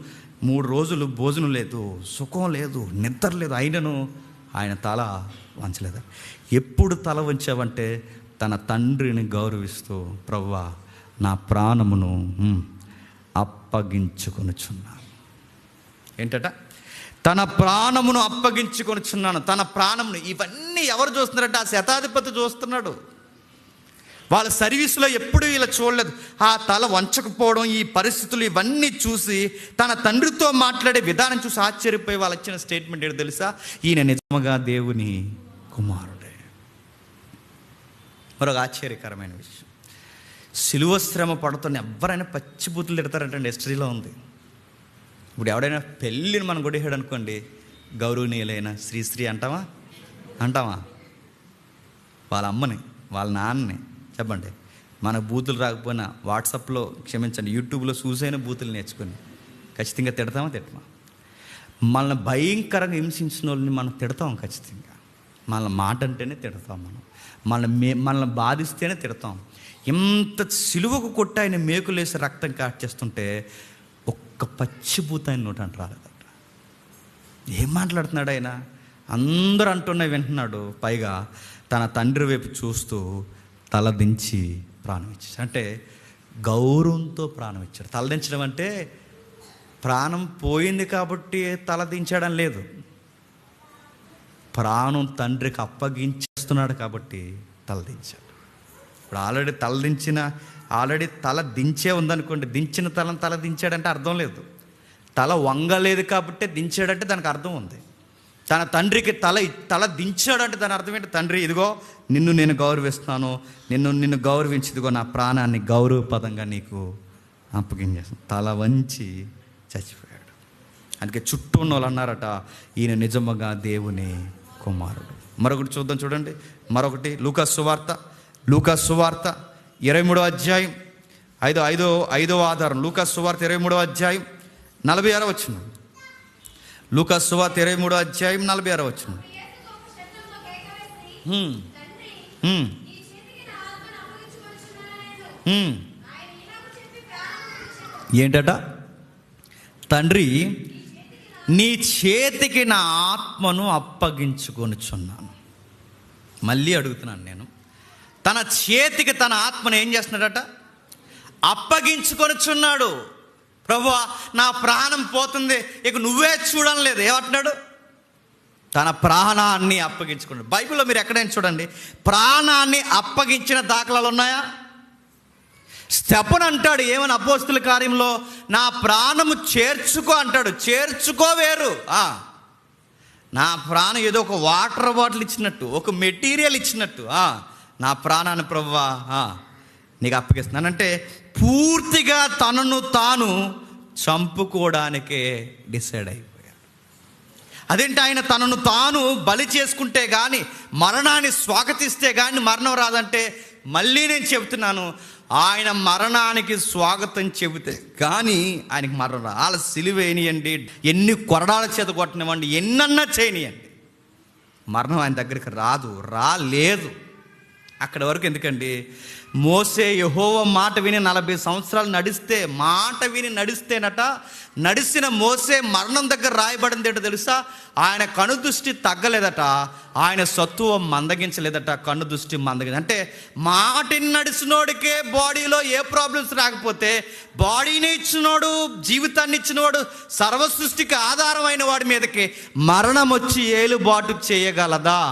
Speaker 1: 3 రోజులు భోజనం లేదు, సుఖం లేదు, నిద్ర లేదు, అయినను ఆయన తల వంచలేదు. ఎప్పుడు తల వంచావంటే తన తండ్రిని గౌరవిస్తూ, ప్రభువా నా ప్రాణమును అప్పగించుకొనుచున్నాను. ఏంటట? తన ప్రాణమును అప్పగించుకొనుచున్నాను. తన ప్రాణమును. ఇవన్నీ ఎవరు చూస్తున్నారంటే ఆ శతాధిపతి చూస్తున్నాడు. వాళ్ళ సర్వీసులో ఎప్పుడు ఇలా చూడలేదు. ఆ తల వంచకపోవడం, ఈ పరిస్థితులు ఇవన్నీ చూసి తన తండ్రితో మాట్లాడే విధానం చూసి ఆశ్చర్యపోయి వాళ్ళు ఇచ్చిన స్టేట్మెంట్ ఏంటో తెలుసా? ఈయన నిజముగా దేవుని కుమారుడే. మరొక ఆశ్చర్యకరమైన విషయం, సిలువ శ్రమ పడుతున్న ఎవరైనా పచ్చిబూతులు తిడతారంటే హిస్టరీలో ఉంది. ఇప్పుడు ఎవడైనా పెళ్ళిని మనం కొట్టేసాడు అనుకోండి, గౌరవనీయులైన శ్రీశ్రీ అంటావా? వాళ్ళ అమ్మని, వాళ్ళ నాన్నని చెప్పండి. మన బూతులు రాకపోయినా వాట్సాప్లో, క్షమించండి, యూట్యూబ్లో చూసైన బూతులు నేర్చుకొని ఖచ్చితంగా తిడతామా? మనల్ని భయంకరంగా హింసించిన వాళ్ళని మనం తిడతాం ఖచ్చితంగా. మన మాట అంటేనే తిడతాం. మనల్ని బాధిస్తేనే తిడతాం. ఇంత సిలువకు కొట్టి ఆయన మేకులేసి రక్తం కాచేస్తుంటే ఒక్క పచ్చిబూత ఆయన నోట అంట రాలేదట. ఏం మాట్లాడుతున్నాడు ఆయన? అందరూ అంటున్నా వింటున్నాడు. పైగా తన తండ్రి వైపు చూస్తూ తల దించి ప్రాణం ఇచ్చాడు. అంటే గౌరవంతో ప్రాణం ఇచ్చాడు. తల దించడం అంటే ప్రాణం పోయింది కాబట్టి తల దించడం లేదు. ప్రాణం తండ్రికి అప్పగించేస్తున్నాడు కాబట్టి తల దించాడు. ఇప్పుడు ఆల్రెడీ తల దించే ఉందనుకోండి, దించిన తల దించాడంటే అర్థం లేదు. తల వంగలేదు కాబట్టి దించాడంటే దానికి అర్థం ఉంది. తన తండ్రికి తల దించాడంటే దాని అర్థం ఏంటి? తండ్రి ఇదిగో నిన్ను నేను గౌరవిస్తాను, నిన్ను గౌరవించి ఇదిగో నా ప్రాణాన్ని గౌరవపదంగా నీకు అప్పగించేస్తాను. తల వంచి చచ్చిపోయాడు. అందుకే చుట్టూ ఉన్న వాళ్ళు అన్నారట, ఈయన నిజముగా దేవుని కుమారుడు. మరొకటి చూద్దాం, చూడండి. మరొకటి లూకా సువార్త 23వ అధ్యాయం 5వ ఆధారం. లూకా సువార్త 23వ అధ్యాయం 46వ వచనం. లూకా సువార్త 23వ అధ్యాయం 46వ వచనం. ఏంటట? తండ్రి నీ చేతికి నా ఆత్మను అప్పగించుకొనుచున్నాను. మళ్ళీ అడుగుతున్నాను నేను, తన చేతికి తన ఆత్మను ఏం చేస్తున్నాడట? అప్పగించుకొనుచున్నాడు. ప్రభువా నా ప్రాణం పోతుంది, ఇక నువ్వే చూడడం లేదు. ఏమంటున్నాడు? తన ప్రాణాన్ని అప్పగించుకున్నాడు. బైబిల్లో మీరు ఎక్కడైనా చూడండి ప్రాణాన్ని అప్పగించిన దాఖలాలు ఉన్నాయా? స్టెఫను అంటాడు ఏమని అపోస్తుల కార్యంలో, నా ప్రాణము చేర్చుకో అంటాడు. చేర్చుకో వేరు, నా ప్రాణం ఏదో ఒక వాటర్ బాటిల్ ఇచ్చినట్టు, ఒక మెటీరియల్ ఇచ్చినట్టు నా ప్రాణాన్ని ప్రభువా నీకు అప్పగిస్తున్నానంటే పూర్తిగా తనను తాను చంపుకోవడానికే డిసైడ్ అయిపోయాడు. అదేంటి? ఆయన తనను తాను బలి చేసుకుంటే కానీ, మరణాన్ని స్వాగతిస్తే కానీ మరణం రాదంటే, మళ్ళీ నేను చెబుతున్నాను, ఆయన మరణానికి స్వాగతం చెబితే కానీ ఆయనకి మరణం వాళ్ళ సిలువ వేయనియండి, ఎన్ని కొరడాల చేత కొట్టనివ్వండి, ఎన్నన్నా చేయనియండి, మరణం ఆయన దగ్గరికి రాలేదు. అక్కడి వరకు ఎందుకండి? మోసే యెహోవా మాట విని 40 సంవత్సరాలు నడిస్తేనట, నడిచిన మోసే మరణం దగ్గర రాయబడింది ఏంటో తెలుసా? ఆయన కనుదృష్టి తగ్గలేదట, ఆయన సత్తువ మందగించలేదట, కనుదృష్టి అంటే మాటిని నడిచినోడికే బాడీలో ఏ ప్రాబ్లమ్స్ రాకపోతే, బాడీని ఇచ్చినోడు, జీవితాన్ని ఇచ్చినవాడు, సర్వ సృష్టికి ఆధారమైన వాడి మీదకి మరణం వచ్చి ఏలుబాటు చేయగలదా?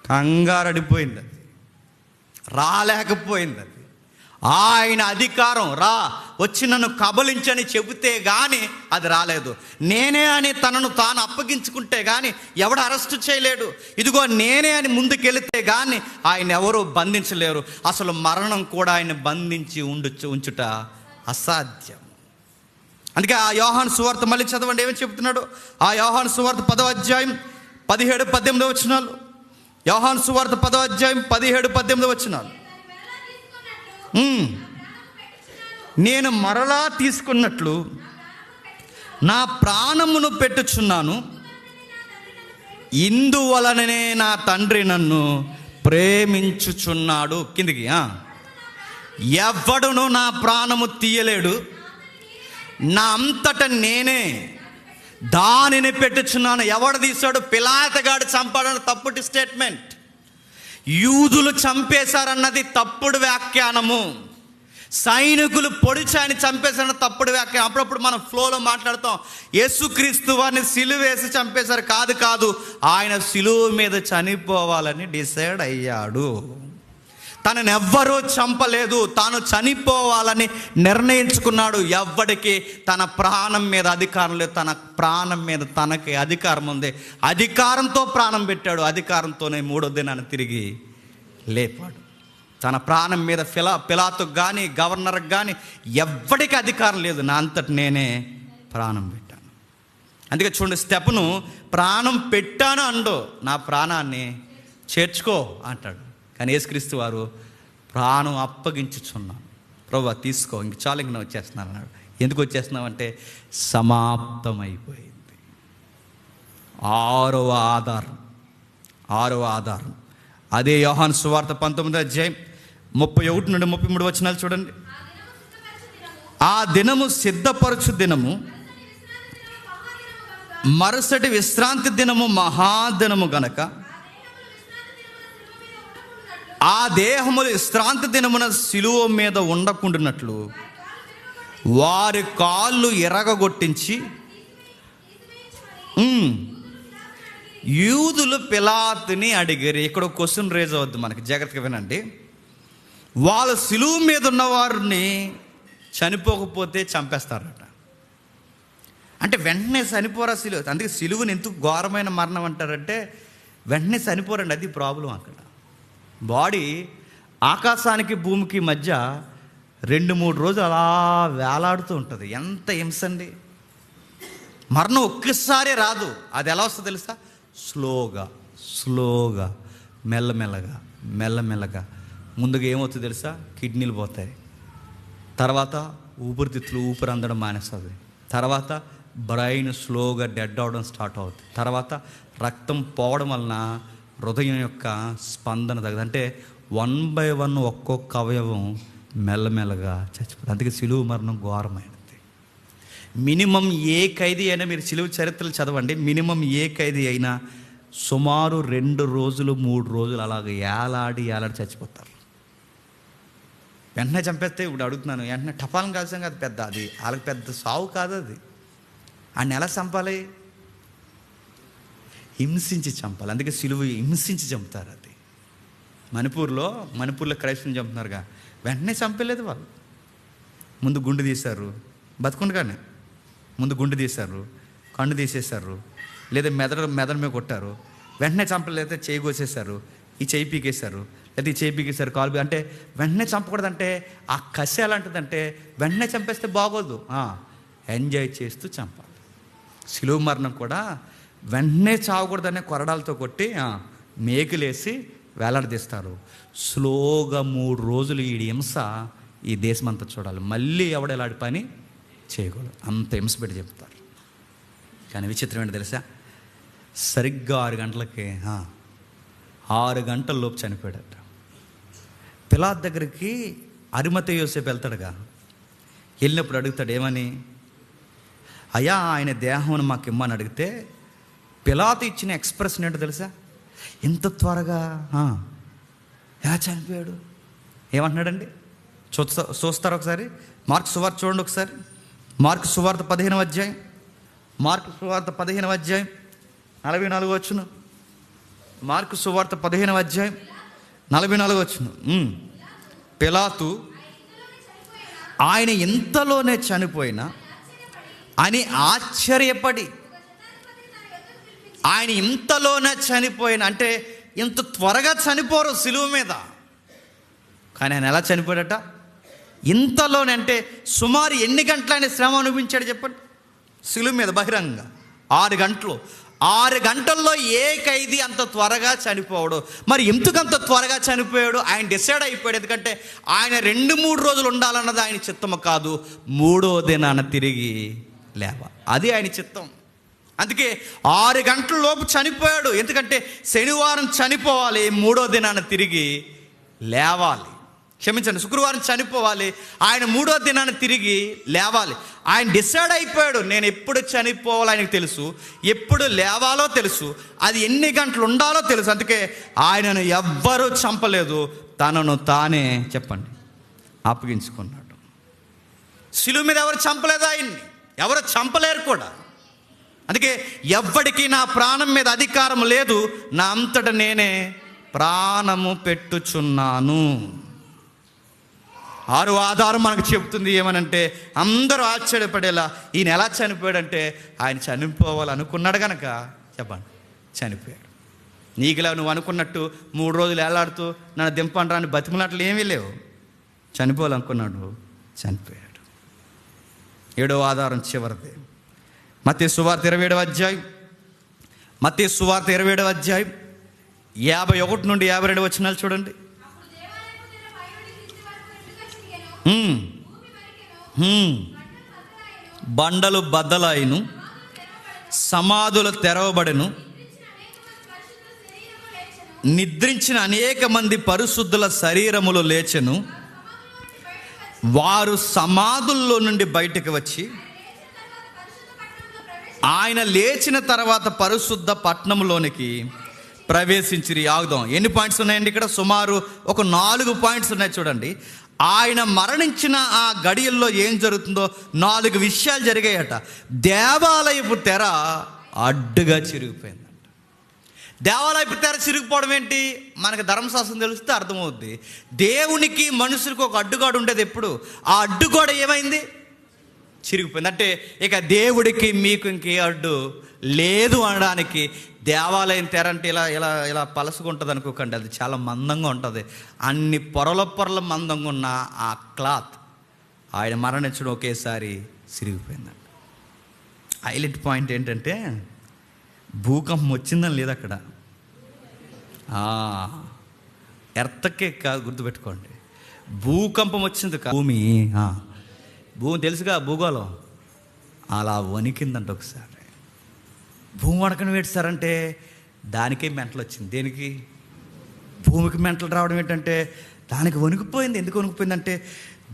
Speaker 1: కంగారడిపోయింది, రాలేకపోయింది. ఆయన అధికారం వచ్చి నన్ను కబలించని చెబితే కానీ అది రాలేదు. నేనే అని తనను తాను అప్పగించుకుంటే కానీ ఎవడు అరెస్టు చేయలేడు. ఇదిగో నేనే అని ముందుకెళితే కానీ ఆయన ఎవరు బంధించలేరు. అసలు మరణం కూడా ఆయన బంధించి ఉంచుట అసాధ్యం. అందుకే ఆ యోహాను సువార్త మళ్ళీ చదవండి, ఏమని చెప్తున్నాడు? ఆ యోహాను సువార్త 10వ అధ్యాయం 17-18 వచనాలు. యోహాను సువార్త 10వ అధ్యాయం 17-18 వచనాలు. నేను మరలా తీసుకున్నట్లు నా ప్రాణమును పెట్టుచున్నాను, ఇందువలననే నా తండ్రి నన్ను ప్రేమించుచున్నాడు. కిందికి ఎవడును నా ప్రాణము తీయలేడు, నా అంతట నేనే దానిని పెట్టుచున్నాను. ఎవడు తీశాడు? పిలాతగాడు చంపాడని తప్పుడు స్టేట్మెంట్. యూదులు చంపేశారన్నది తప్పుడు వ్యాఖ్యానము. సైనికులు పొడిచి ఆయన చంపేశారన్న తప్పుడు వ్యాఖ్యానం. అప్పుడప్పుడు మనం ఫ్లోలో మాట్లాడతాం, యేసుక్రీస్తు వారిని సిలువ వేసి చంపేశారు. కాదు, ఆయన సిలువ మీద చనిపోవాలని డిసైడ్ అయ్యాడు. తనను ఎవ్వరూ చంపలేదు, తాను చనిపోవాలని నిర్ణయించుకున్నాడు. ఎవ్వడికి తన ప్రాణం మీద అధికారం లేదు, తన ప్రాణం మీద తనకి అధికారం ఉంది. అధికారంతో ప్రాణం పెట్టాడు, అధికారంతోనే 3వ దినాన్ని తిరిగి లేపాడు. తన ప్రాణం మీద పిలాతుకు కానీ గవర్నర్కి కానీ ఎవ్వడికి అధికారం లేదు. నా అంతటి నేనే ప్రాణం పెట్టాను. అందుకే చూడండి, స్టెఫను ప్రాణం పెట్టాను అండో, నా ప్రాణాన్ని చేర్చుకో అంటాడు. కానీ యేసుక్రీస్తు వారు ప్రాణం అప్పగించుచున్నాను, ప్రభువా తీసుకో, ఇంక చాలు, ఇంక నేను వచ్చేస్తున్నాను అన్నాడు. ఎందుకు వచ్చేస్తున్నావు అంటే సమాప్తమైపోయింది. 6వ ఆధారం అదే యోహాను సువార్త 19వ అధ్యాయం 31-33 వచనాలు చూడండి. ఆ దినము సిద్ధపరచు దినము, మరుసటి విశ్రాంతి దినము మహాదినము గనక ఆ దేహములు విశ్రాంతి దినమున సిలువ మీద ఉండకుండానట్లు వారి కాళ్ళు ఎరగగొట్టించి యూదులు పిలాతుని అడిగారు. ఇక్కడ క్వశ్చన్ రేజ్ అవద్దు మనకి, జాగ్రత్తగా వినండి. వాళ్ళ సిలువ మీద ఉన్న వారిని చనిపోకపోతే చంపేస్తారట. అంటే వెంటనే చనిపోరా సిలువ? అందుకే సిలువని ఎందుకు ఘోరమైన మరణం అంటారంటే వెంటనే చనిపోరండి, అది ప్రాబ్లం. అక్కడ బాడీ ఆకాశానికి భూమికి మధ్య 2-3 రోజులు అలా వేలాడుతూ ఉంటుంది. ఎంత హింసండి! మరణం ఒక్కసారి రాదు. అది ఎలా వస్తుందో తెలుసా? స్లోగా మెల్లమెల్లగా. ముందుగా ఏమవుతుంది తెలుసా? కిడ్నీలు పోతాయి, తర్వాత ఊపిరితిత్తులు ఊపిరి అందడం మానేస్తుంది, తర్వాత బ్రెయిన్ స్లోగా డెడ్ అవడం స్టార్ట్ అవుతుంది, తర్వాత రక్తం పోవడం వలన హృదయం యొక్క స్పందన తగ్గదు. అంటే 1 by 1 ఒక్కొక్క అవయవం మెల్లమెల్లగా చచ్చిపోతుంది. అందుకే సిలువ మరణం ఘోరమైనది. మినిమం ఏ ఖైదీ అయినా, మీరు సిలువ చరిత్రలు చదవండి, మినిమం ఏ ఖైదీ అయినా సుమారు 2 రోజులు 3 రోజులు అలాగ ఏలాడి చచ్చిపోతారు. వెంటనే చంపేస్తే ఇప్పుడు అడుగుతున్నాను, వెంటనే టపాలను కాల్సాం కదా, పెద్ద అది వాళ్ళకి పెద్ద సావు కాదు అది. ఆయన ఎలా చంపాలి? హింసించి చంపాలి. అందుకే సిలువ హింసించి చంపుతారు. అది మణిపూర్లో క్రైస్తవుని చంపుతున్నారుగా, వెంటనే చంపలేదు వాళ్ళు. ముందు గుండు తీశారు, బతుకుండగానే ముందు గుండు తీశారు, కన్ను తీసేశారు, లేదా మెదడు మీద కొట్టారు. వెంటనే చంపలేకపోతే చేయి కోసేశారు, ఈ చేయి పీకేశారు, లేదా ఈ చేయి పీకేశారు, కాలు అంటే వెంటనే చంపకూడదంటే ఆ కసి ఎలాంటిదంటే వెంటనే చంపేస్తే బాగోదు, ఎంజాయ్ చేస్తూ చంపాలి. సిలువ మరణం కూడా వెంటనే చావకూడదనే కొరడాలతో కొట్టి మేకులేసి వేలాడదీస్తారు. స్లోగా 3 రోజులు ఈ హింస ఈ దేశం అంతా చూడాలి. మళ్ళీ ఎవడు ఎలాంటి పని చేయకూడదు, అంత హింస పెట్టి చెప్తారు. కానీ విచిత్రం ఏంటో తెలుసా, సరిగ్గా 6 గంటలకి 6 గంటల లోపు చనిపోయాడట. పిలాతు దగ్గరికి అరిమతయి యోసేపు వెళ్తాడుగా, వెళ్ళినప్పుడు అడుగుతాడు ఏమని, అయ్యా ఆయన దేహం మాకు ఇమ్మని అడిగితే పిలాతు ఇచ్చిన ఎక్స్ప్రెషన్ ఏంటో తెలుసా, ఇంత త్వరగా ఎలా చనిపోయాడు ఏమంటున్నాడండి? చూస్తారు ఒకసారి. మార్కు సువార్త చూడండి ఒకసారి. మార్కు సువార్త 15వ అధ్యాయం, మార్కు సువార్త 15వ అధ్యాయం 44వ వచనం. మార్కు సువార్త 15వ అధ్యాయం 44వ వచనం. పిలాతు ఆయన ఇంతలోనే చనిపోయినా అని ఆశ్చర్యపడి, ఆయన ఇంతలోనే చనిపోయిన అంటే ఇంత త్వరగా చనిపోరు సిలువ మీద, కానీ ఆయన ఎలా చనిపోయాడట? ఇంతలోనే అంటే సుమారు ఎన్ని గంటలైన శ్రమ అనిపించాడు చెప్పండి సిలువ మీద బహిరంగంగా? 6 గంటలు. 6 గంటల్లో ఏ ఖైదీ అంత త్వరగా చనిపోవడు. మరి ఎందుకంత త్వరగా చనిపోయాడు? ఆయన డిసైడ్ అయిపోయాడు. ఎందుకంటే ఆయన 2-3 రోజులు ఉండాలన్నది ఆయన చిత్తము కాదు, 3వ దినాన తిరిగి లేవ, అది ఆయన చిత్తం. అందుకే 6 గంటల లోపు చనిపోయాడు. ఎందుకంటే శనివారం చనిపోవాలి, 3వ దినాన తిరిగి లేవాలి. క్షమించండి, శుక్రవారం చనిపోవాలి, ఆయన 3వ దినాన తిరిగి లేవాలి. ఆయన డిసైడ్ అయిపోయాడు, నేను ఎప్పుడు చనిపోవాలో ఆయనకు తెలుసు, ఎప్పుడు లేవాలో తెలుసు, అది ఎన్ని గంటలు ఉండాలో తెలుసు. అందుకే ఆయనను ఎవ్వరూ చంపలేదు, తనను తానే చెప్పండి అప్పగించుకున్నాడు. శిలువ మీద ఎవరు చంపలేదు ఆయన్ని, ఎవరు చంపలేరు కూడా. అందుకే ఎవ్వడికి నా ప్రాణం మీద అధికారం లేదు, నా అంతట నేనే ప్రాణము పెట్టుచున్నాను. 6వ ఆధారం మనకు చెప్తుంది ఏమనంటే, అందరూ ఆశ్చర్యపడేలా ఈయన ఎలా చనిపోయాడంటే, ఆయన చనిపోవాలనుకున్నాడు కనుక చెప్పండి చనిపోయాడు. నీకులా నువ్వు అనుకున్నట్టు 3 రోజులు ఏలాడుతూ నన్ను దింపండి రాని బతిమలాట్లు ఏమీ లేవు. చనిపోవాలనుకున్నాడు, చనిపోయాడు. 7వ ఆధారం చివరిది. మత్తయి సువార్త 27వ అధ్యాయం, మత్తయి సువార్త 27వ అధ్యాయం 51 నుండి 52 వచనాలు చూడండి. బండలు బద్దలాయిను, సమాధులు తెరవబడెను, నిద్రించిన అనేక మంది పరిశుద్ధుల శరీరములు లేచెను. వారు సమాధుల్లో నుండి బయటకు వచ్చి ఆయన లేచిన తర్వాత పరిశుద్ధ పట్టణంలోనికి ప్రవేశించిరి. ఆగుదాం. ఎన్ని పాయింట్స్ ఉన్నాయండి ఇక్కడ? సుమారు ఒక 4 పాయింట్స్ ఉన్నాయి చూడండి. ఆయన మరణించిన ఆ గడియల్లో ఏం జరుగుతుందో 4 విషయాలు జరిగాయట. దేవాలయపు తెర అడ్డుగా చిరిగిపోయిందంట. దేవాలయపు తెర చిరిగిపోవడం ఏంటి? మనకు ధర్మశాస్త్రం తెలిస్తే అర్థమవుద్ది. దేవునికి మనుషులకు ఒక అడ్డుగోడ ఉండేది ఎప్పుడు, ఆ అడ్డుగోడ ఏమైంది? చిరిగిపోయింది. అంటే ఇక దేవుడికి మీకు ఇంకే అడ్డు లేదు అనడానికి దేవాలయం తెర అంటే ఇలా ఇలా ఇలా పలసుకుంటుంది అనుకోకండి, అది చాలా మందంగా ఉంటుంది. అన్ని పొరల మందంగా ఉన్న ఆ క్లాత్ ఆయన మరణించడం ఒకేసారి చిరిగిపోయిందండి. హైలైట్ పాయింట్ ఏంటంటే భూకంపం వచ్చిందని లేదు అక్కడ. ఎర్తకే కాదు, గుర్తుపెట్టుకోండి. భూకంపం వచ్చింది కాదు, భూమి తెలుసుగా భూగోళం, అలా వణికిందంట ఒకసారి. భూమి వణకని వేస్తారంటే దానికే మెంటలు వచ్చింది. దేనికి? భూమికి మెంటలు రావడం ఏంటంటే దానికి వణికిపోయింది. ఎందుకు వణికిపోయిందంటే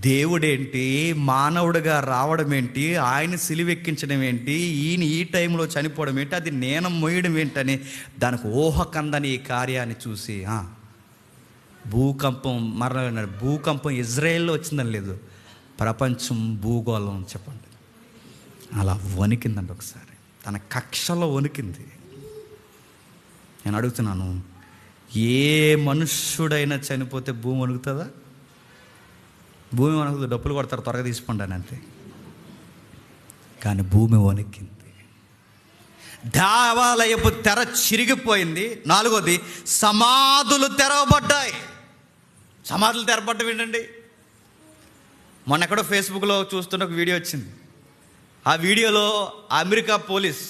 Speaker 1: దేవుడేంటి, మానవుడిగా రావడం ఏంటి, ఆయన సిలువెక్కించడం ఏంటి, ఈయన ఈ టైంలో చనిపోవడం ఏంటి, అది నేను మోయడం ఏంటని దానికి ఊహకందని ఈ కార్యాన్ని చూసి భూకంపం భూకంపం ఇజ్రాయెల్లో వచ్చిందని లేదు, ప్రపంచం భూగోళం చెప్పండి అలా వణికిందండి ఒకసారి. తన కక్షలో వణికింది. నేను అడుగుతున్నాను, ఏ మనుష్యుడైనా చనిపోతే భూమి వణుకుతుందా? భూమి వణుకుతుంది, డప్పులు కొడతారు త్వరగా తీసుకోండి అని అంతే. కానీ భూమి వణికింది. దేవాలయపు తెర చిరిగిపోయింది. 4వది, సమాధులు తెరవబడ్డాయి. సమాధులు తెరవబడ్డం ఏంటండి? మొన్న ఎక్కడో ఫేస్బుక్లో చూస్తున్న ఒక వీడియో వచ్చింది. ఆ వీడియోలో అమెరికా పోలీస్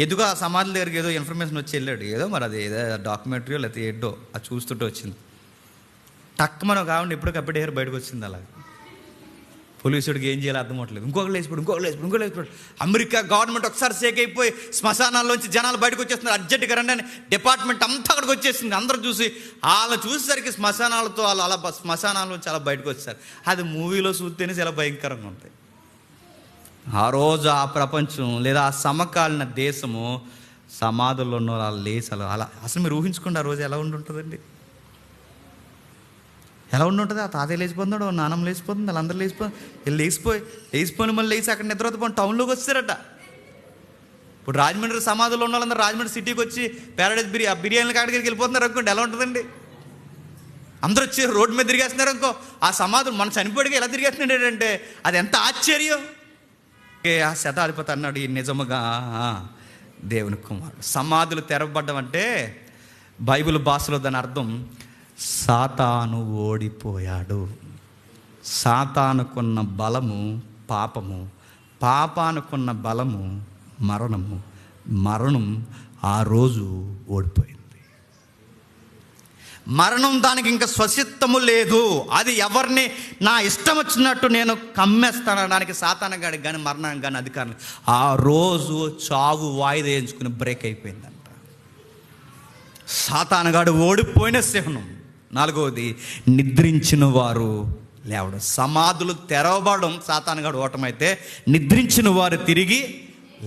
Speaker 1: ఎదుగో ఆ సమాధుల దగ్గరికి ఏదో ఇన్ఫర్మేషన్ వచ్చి వెళ్ళాడు, ఏదో మరి అది ఏదో డాక్యుమెంటరీ లేకపోతే ఏడో అది చూస్తుంటే వచ్చింది. టక్ మనం కావండి ఎప్పటికప్పుడు హెయిర్ బయటకు వచ్చింది. అలాగే పోలీసుడికి ఏం చేయాలో అర్థం అవట్లేదు. ఇంకొకరు లేచిపోడు. అమెరికా గవర్నమెంట్ ఒకసారి షేక్ అయిపోయి శ్మశానాల్లోంచి జనాలు బయటకు వచ్చేస్తున్నారు, అర్జెంటుగా రండి అని డిపార్ట్మెంట్ అంతా అక్కడికి వచ్చేసింది. అందరూ చూసి వాళ్ళు చూసేసరికి శ్మశానాలతో వాళ్ళు అలా శ్మశానాల్లోంచి అలా బయటకు వచ్చేసారు. అది మూవీలో చూస్తేనే చాలా భయంకరంగా ఉంటాయి. ఆ రోజు ఆ ప్రపంచం లేదా ఆ సమకాలీన దేశము సమాధుల్లో ఉన్న వాళ్ళు లేచి అలా అసలు మీరు ఊహించుకోండి ఆ రోజు ఎలా ఉంటుందండి. ఎలా ఉంటుంది? ఆ తాతయ్య లేచిపోతున్నాడు, నాన్నమ్మ లేచిపోతుంది, వాళ్ళందరూ లేచిపోయి మళ్ళీ లేచి అక్కడ నిద్రపోయి టౌన్లోకి వచ్చారట. ఇప్పుడు రాజమండ్రి సమాధుల్లో ఉన్న వాళ్ళందరూ రాజమండ్రి సిటీకి వచ్చి ప్యారడైజ్ బిర్యానీల కాడికి వెళ్ళిపోతున్నారు అనుకోండి, ఎలా ఉంటుందండి? అందరూ వచ్చి రోడ్డు మీద తిరిగేస్తున్నారు అనుకో. ఆ సమాధులు మన చనిపోయాడుగా ఎలా తిరిగేస్తున్నాడు అంటే అది ఎంత ఆశ్చర్యం. ఆ శతాధిపతి అన్నాడు, ఈ నిజముగా దేవుని కుమారుడు. సమాధులు తెరవబడ్డం అంటే బైబిల్ భాషలో దాని అర్థం సాతాను ఓడిపోయాడు. సాతానుకున్న బలము పాపము, పాపానుకున్న బలము మరణము, మరణం ఆ రోజు ఓడిపోయింది. మరణం దానికి ఇంకా స్వసిత్తము లేదు. అది ఎవరిని నా ఇష్టం వచ్చినట్టు నేను కమ్మేస్తానడానికి సాతానగాడికి కానీ మరణానికి కానీ అధికారం. ఆ రోజు చావు వాయిదా వేయించుకుని బ్రేక్ అయిపోయిందంట. సాతానగాడు ఓడిపోయిన సింహం. 4వది నిద్రించిన వారు లేవడం. సమాధులు తెరవబడడం సాతానగాడు ఓటమైతే, నిద్రించిన వారు తిరిగి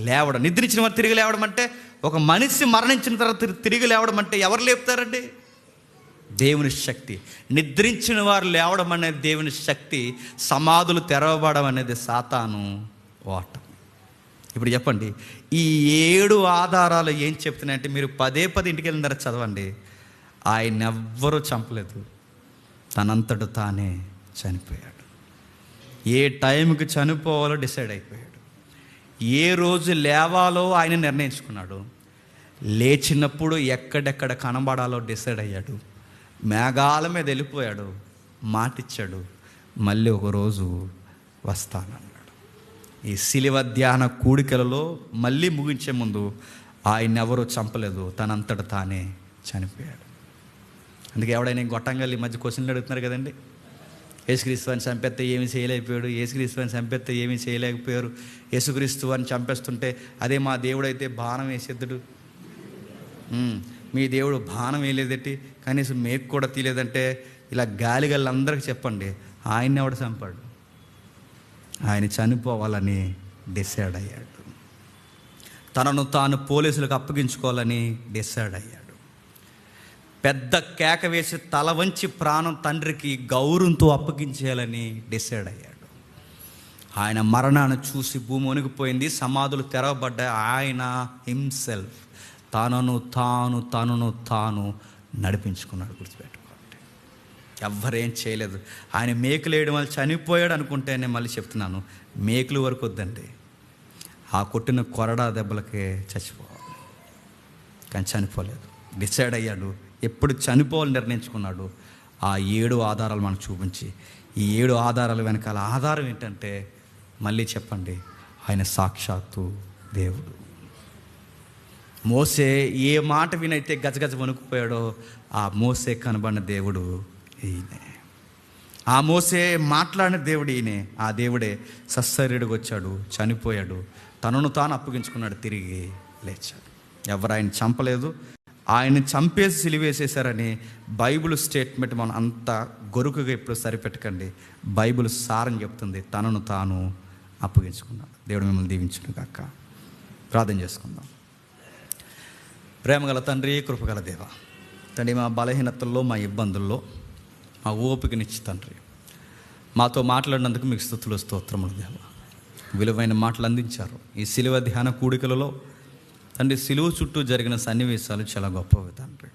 Speaker 1: లేవడం. నిద్రించిన వారు తిరిగి లేవడం అంటే ఒక మనిషి మరణించిన తర్వాత తిరిగి లేవడం అంటే ఎవరు లేపుతారండి? దేవుని శక్తి. నిద్రించిన వారు లేవడం అనేది దేవుని శక్తి. సమాధులు తెరవబడడం అనేది సాతాను ఓటం. ఇప్పుడు చెప్పండి, ఈ 7 ఆధారాలు ఏం చెప్తున్నాయంటే మీరు పదే ఇంటికి వెళ్ళిన తర్వాత చదవండి. ఆయన ఎవ్వరూ చంపలేదు, తనంతట తానే చనిపోయాడు. ఏ టైంకి చనిపోవాలో డిసైడ్ అయిపోయాడు. ఏ రోజు లేవాలో ఆయన నిర్ణయించుకున్నాడు. లేచినప్పుడు ఎక్కడెక్కడ కనబడాలో డిసైడ్ అయ్యాడు. మేఘాల మీద వెళ్ళిపోయాడు, మాటిచ్చాడు, మళ్ళీ ఒకరోజు వస్తానన్నాడు. ఈ శిలువ ధ్యాన కూడికలలో మళ్ళీ ముగించే ముందు ఆయన ఎవరూ చంపలేదు, తనంతట తానే చనిపోయాడు. అందుకే ఎవడైనా గొట్టంగా ఈ మధ్య క్వశ్చన్లు అడుగుతున్నారు కదండి. యేసుక్రీస్తు అని చంపేస్తే ఏమీ చేయలేకపోయాడు, యేసుక్రీస్తు అని చంపేస్తే ఏమీ చేయలేకపోయారు, యేసుక్రీస్తు అని చంపేస్తుంటే అదే మా దేవుడైతే బాణం వేసేద్దుడు, మీ దేవుడు బాణం వేయలేదట్టి, కనీసం మేకు కూడా తీయలేదంటే ఇలా గాలిగళ్ళందరికీ చెప్పండి, ఆయన్ని ఎవడు చంపాడు? ఆయన చనిపోవాలని డిసైడ్ అయ్యాడు. తనను తాను పోలీసులకు అప్పగించుకోవాలని డిసైడ్ అయ్యాడు. పెద్ద కేక వేసి తల వంచి ప్రాణం తండ్రికి గౌరవంతో అప్పగించేయాలని డిసైడ్ అయ్యాడు. ఆయన మరణాన్ని చూసి భూమి వణికిపోయింది, సమాధులు తెరవబడ్డాయి. ఆయన హిమ్సెల్ఫ్ తనను తాను నడిపించుకున్నాడు. గుర్తుపెట్టుకోండి, ఎవ్వరేం చేయలేదు. ఆయన మేకులు వేయడం వల్ల చనిపోయాడు అనుకుంటే నేను మళ్ళీ చెప్తున్నాను, మేకుల వరకు వద్దండి, ఆ కొట్టిన కొరడా దెబ్బలకే చచ్చిపోవాలి. కానీ చనిపోలేదు, డిసైడ్ అయ్యాడు. ఎప్పుడు చనిపోవాలని నిర్ణయించుకున్నాడు. ఆ 7 ఆధారాలు మనకు చూపించి, ఈ 7 ఆధారాల వెనకాల ఆధారం ఏంటంటే మళ్ళీ చెప్పండి, ఆయన సాక్షాత్తు దేవుడు. మోసే ఏ మాట వినైతే గజగజ వణుకుపోయాడో ఆ మోసే కనబడిన దేవుడు ఈయనే. ఆ మోసే మాట్లాడిన దేవుడు ఈయనే. ఆ దేవుడే సశరీరుడిగా వచ్చాడు, చనిపోయాడు, తనను తాను అప్పగించుకున్నాడు, తిరిగి లేచాడు. ఎవరు ఆయన చంపలేదు, ఆయన్ని చంపేసి సిలివేసేశారని బైబిల్ స్టేట్మెంట్ మనం అంత గొరుకుగా ఇప్పుడు సరిపెట్టకండి. బైబిల్ సారం చెప్తుంది, తనను తాను అప్పగించుకున్నాడు. దేవుడు మిమ్మల్ని దీవించును గాక. ప్రార్థన చేసుకుందాం. ప్రేమగల తండ్రి, కృపగల దేవ తండ్రి, మా బలహీనతల్లో, మా ఇబ్బందుల్లో మా ఓపికనిచ్చి తండ్రి మాతో మాట్లాడినందుకు మీకు స్తుతులు, స్తోత్రములు దేవ. విలువైన మాటలు అందించారు. ఈ శిలువ ధ్యాన కూడికలలో తండ్రి సిలువ చుట్టూ జరిగిన సన్నివేశాలు చాలా గొప్పవి తండ్రి.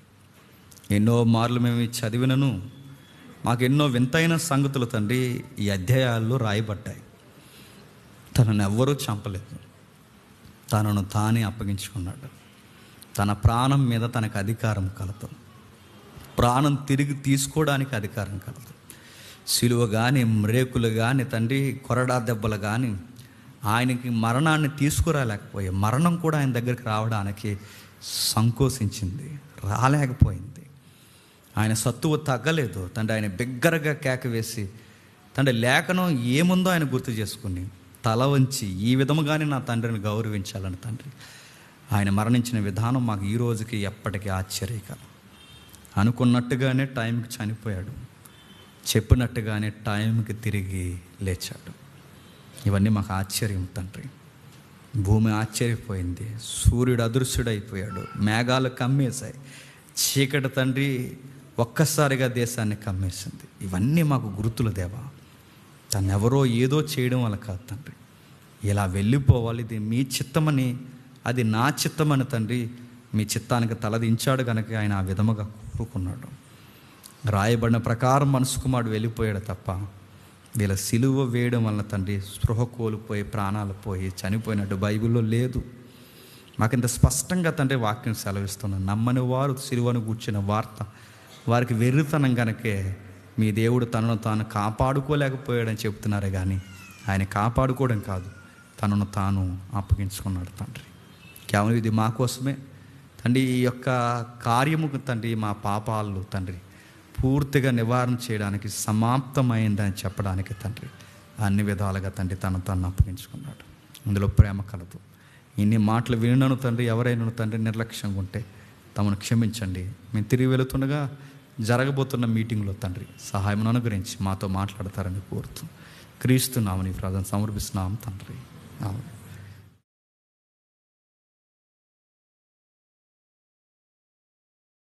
Speaker 1: ఎన్నో మార్లు మేము చదివినను మాకు ఎన్నో వింతైన సంగతులు తండ్రి ఈ అధ్యాయాల్లో రాయబడ్డాయి. తనను ఎవ్వరూ చంపలేదు, తనను తానే అప్పగించుకున్నాడు. తన ప్రాణం మీద తనకు అధికారం కలదు, ప్రాణం తిరిగి తీసుకోవడానికి అధికారం కలదు. సిలువ కానీ, మ్రేకులు కానీ తండ్రి, కొరడా దెబ్బలు కానీ ఆయనకి మరణాన్ని తీసుకురాలేకపోయే, మరణం కూడా ఆయన దగ్గరికి రావడానికి సంకోచించింది, రాలేకపోయింది. ఆయన సత్తువ తగ్గలేదు తండ్రి. ఆయన బిగ్గరగా కేక వేసి తండ్రి లేఖనం ఏముందో ఆయన గుర్తు చేసుకుని తల వంచి ఈ విధముగానే నా తండ్రిని గౌరవించాలని తండ్రి ఆయన మరణించిన విధానం మాకు ఈ రోజుకి ఎప్పటికీ ఆశ్చర్యకరం. అనుకున్నట్టుగానే టైంకి చనిపోయాడు, చెప్పినట్టుగానే టైంకి తిరిగి లేచాడు. ఇవన్నీ మాకు ఆశ్చర్యం తండ్రి. భూమి ఆశ్చర్యపోయింది, సూర్యుడు అదృశ్యుడైపోయాడు, మేఘాలు కమ్మేశాయి, చీకటి తండ్రి ఒక్కసారిగా దేశాన్ని కమ్మేసింది. ఇవన్నీ మాకు గుర్తులు దేవా. తను ఎవరో ఏదో చేయడం వల్ల కాదు తండ్రి, ఇలా వెళ్ళిపోవాలి, ఇది మీ చిత్తమని, అది నా చిత్తమని తండ్రి మీ చిత్తానికి తలదించాడు కనుక ఆయన ఆ విధముగా కోరుకున్నాడు. రాయబడిన ప్రకారం మనసు కుమారుడు వెళ్ళిపోయాడు తప్ప వీళ్ళ సిలువ వేయడం వల్ల తండ్రి స్పృహ కోల్పోయి ప్రాణాలు పోయి చనిపోయినట్టు బైబిల్లో లేదు. మాకింత స్పష్టంగా తండ్రి వాక్యం సెలవిస్తున్నాను. నమ్మని వారు సిలువను కూర్చున్న వార్త వారికి వెర్రితనం కనుకే మీ దేవుడు తనను తాను కాపాడుకోలేకపోయాడని చెప్తున్నారే కానీ ఆయన కాపాడుకోవడం కాదు, తనను తాను అప్పగించుకున్నాడు తండ్రి. కేవలం ఇది మా కోసమే తండ్రి. ఈ యొక్క కార్యము తండ్రి మా పాపాలు తండ్రి పూర్తిగా నివారణ చేయడానికి సమాప్తమైందని చెప్పడానికి తండ్రి అన్ని విధాలుగా తండ్రి తను తాను అప్పగించుకున్నాడు. ఇందులో ప్రేమ కలదు. ఇన్ని మాటలు వినను తండ్రి ఎవరైనా తండ్రి నిర్లక్ష్యంగా ఉంటే తమను క్షమించండి. మేము తిరిగి వెళుతుండగా జరగబోతున్న మీటింగ్లో తండ్రి సహాయం అనుగ్రహించి మాతో మాట్లాడతారని కోరుతూ క్రీస్తు నామమున ప్రార్థన సమర్పిస్తున్నాం తండ్రి. ఆమేన్.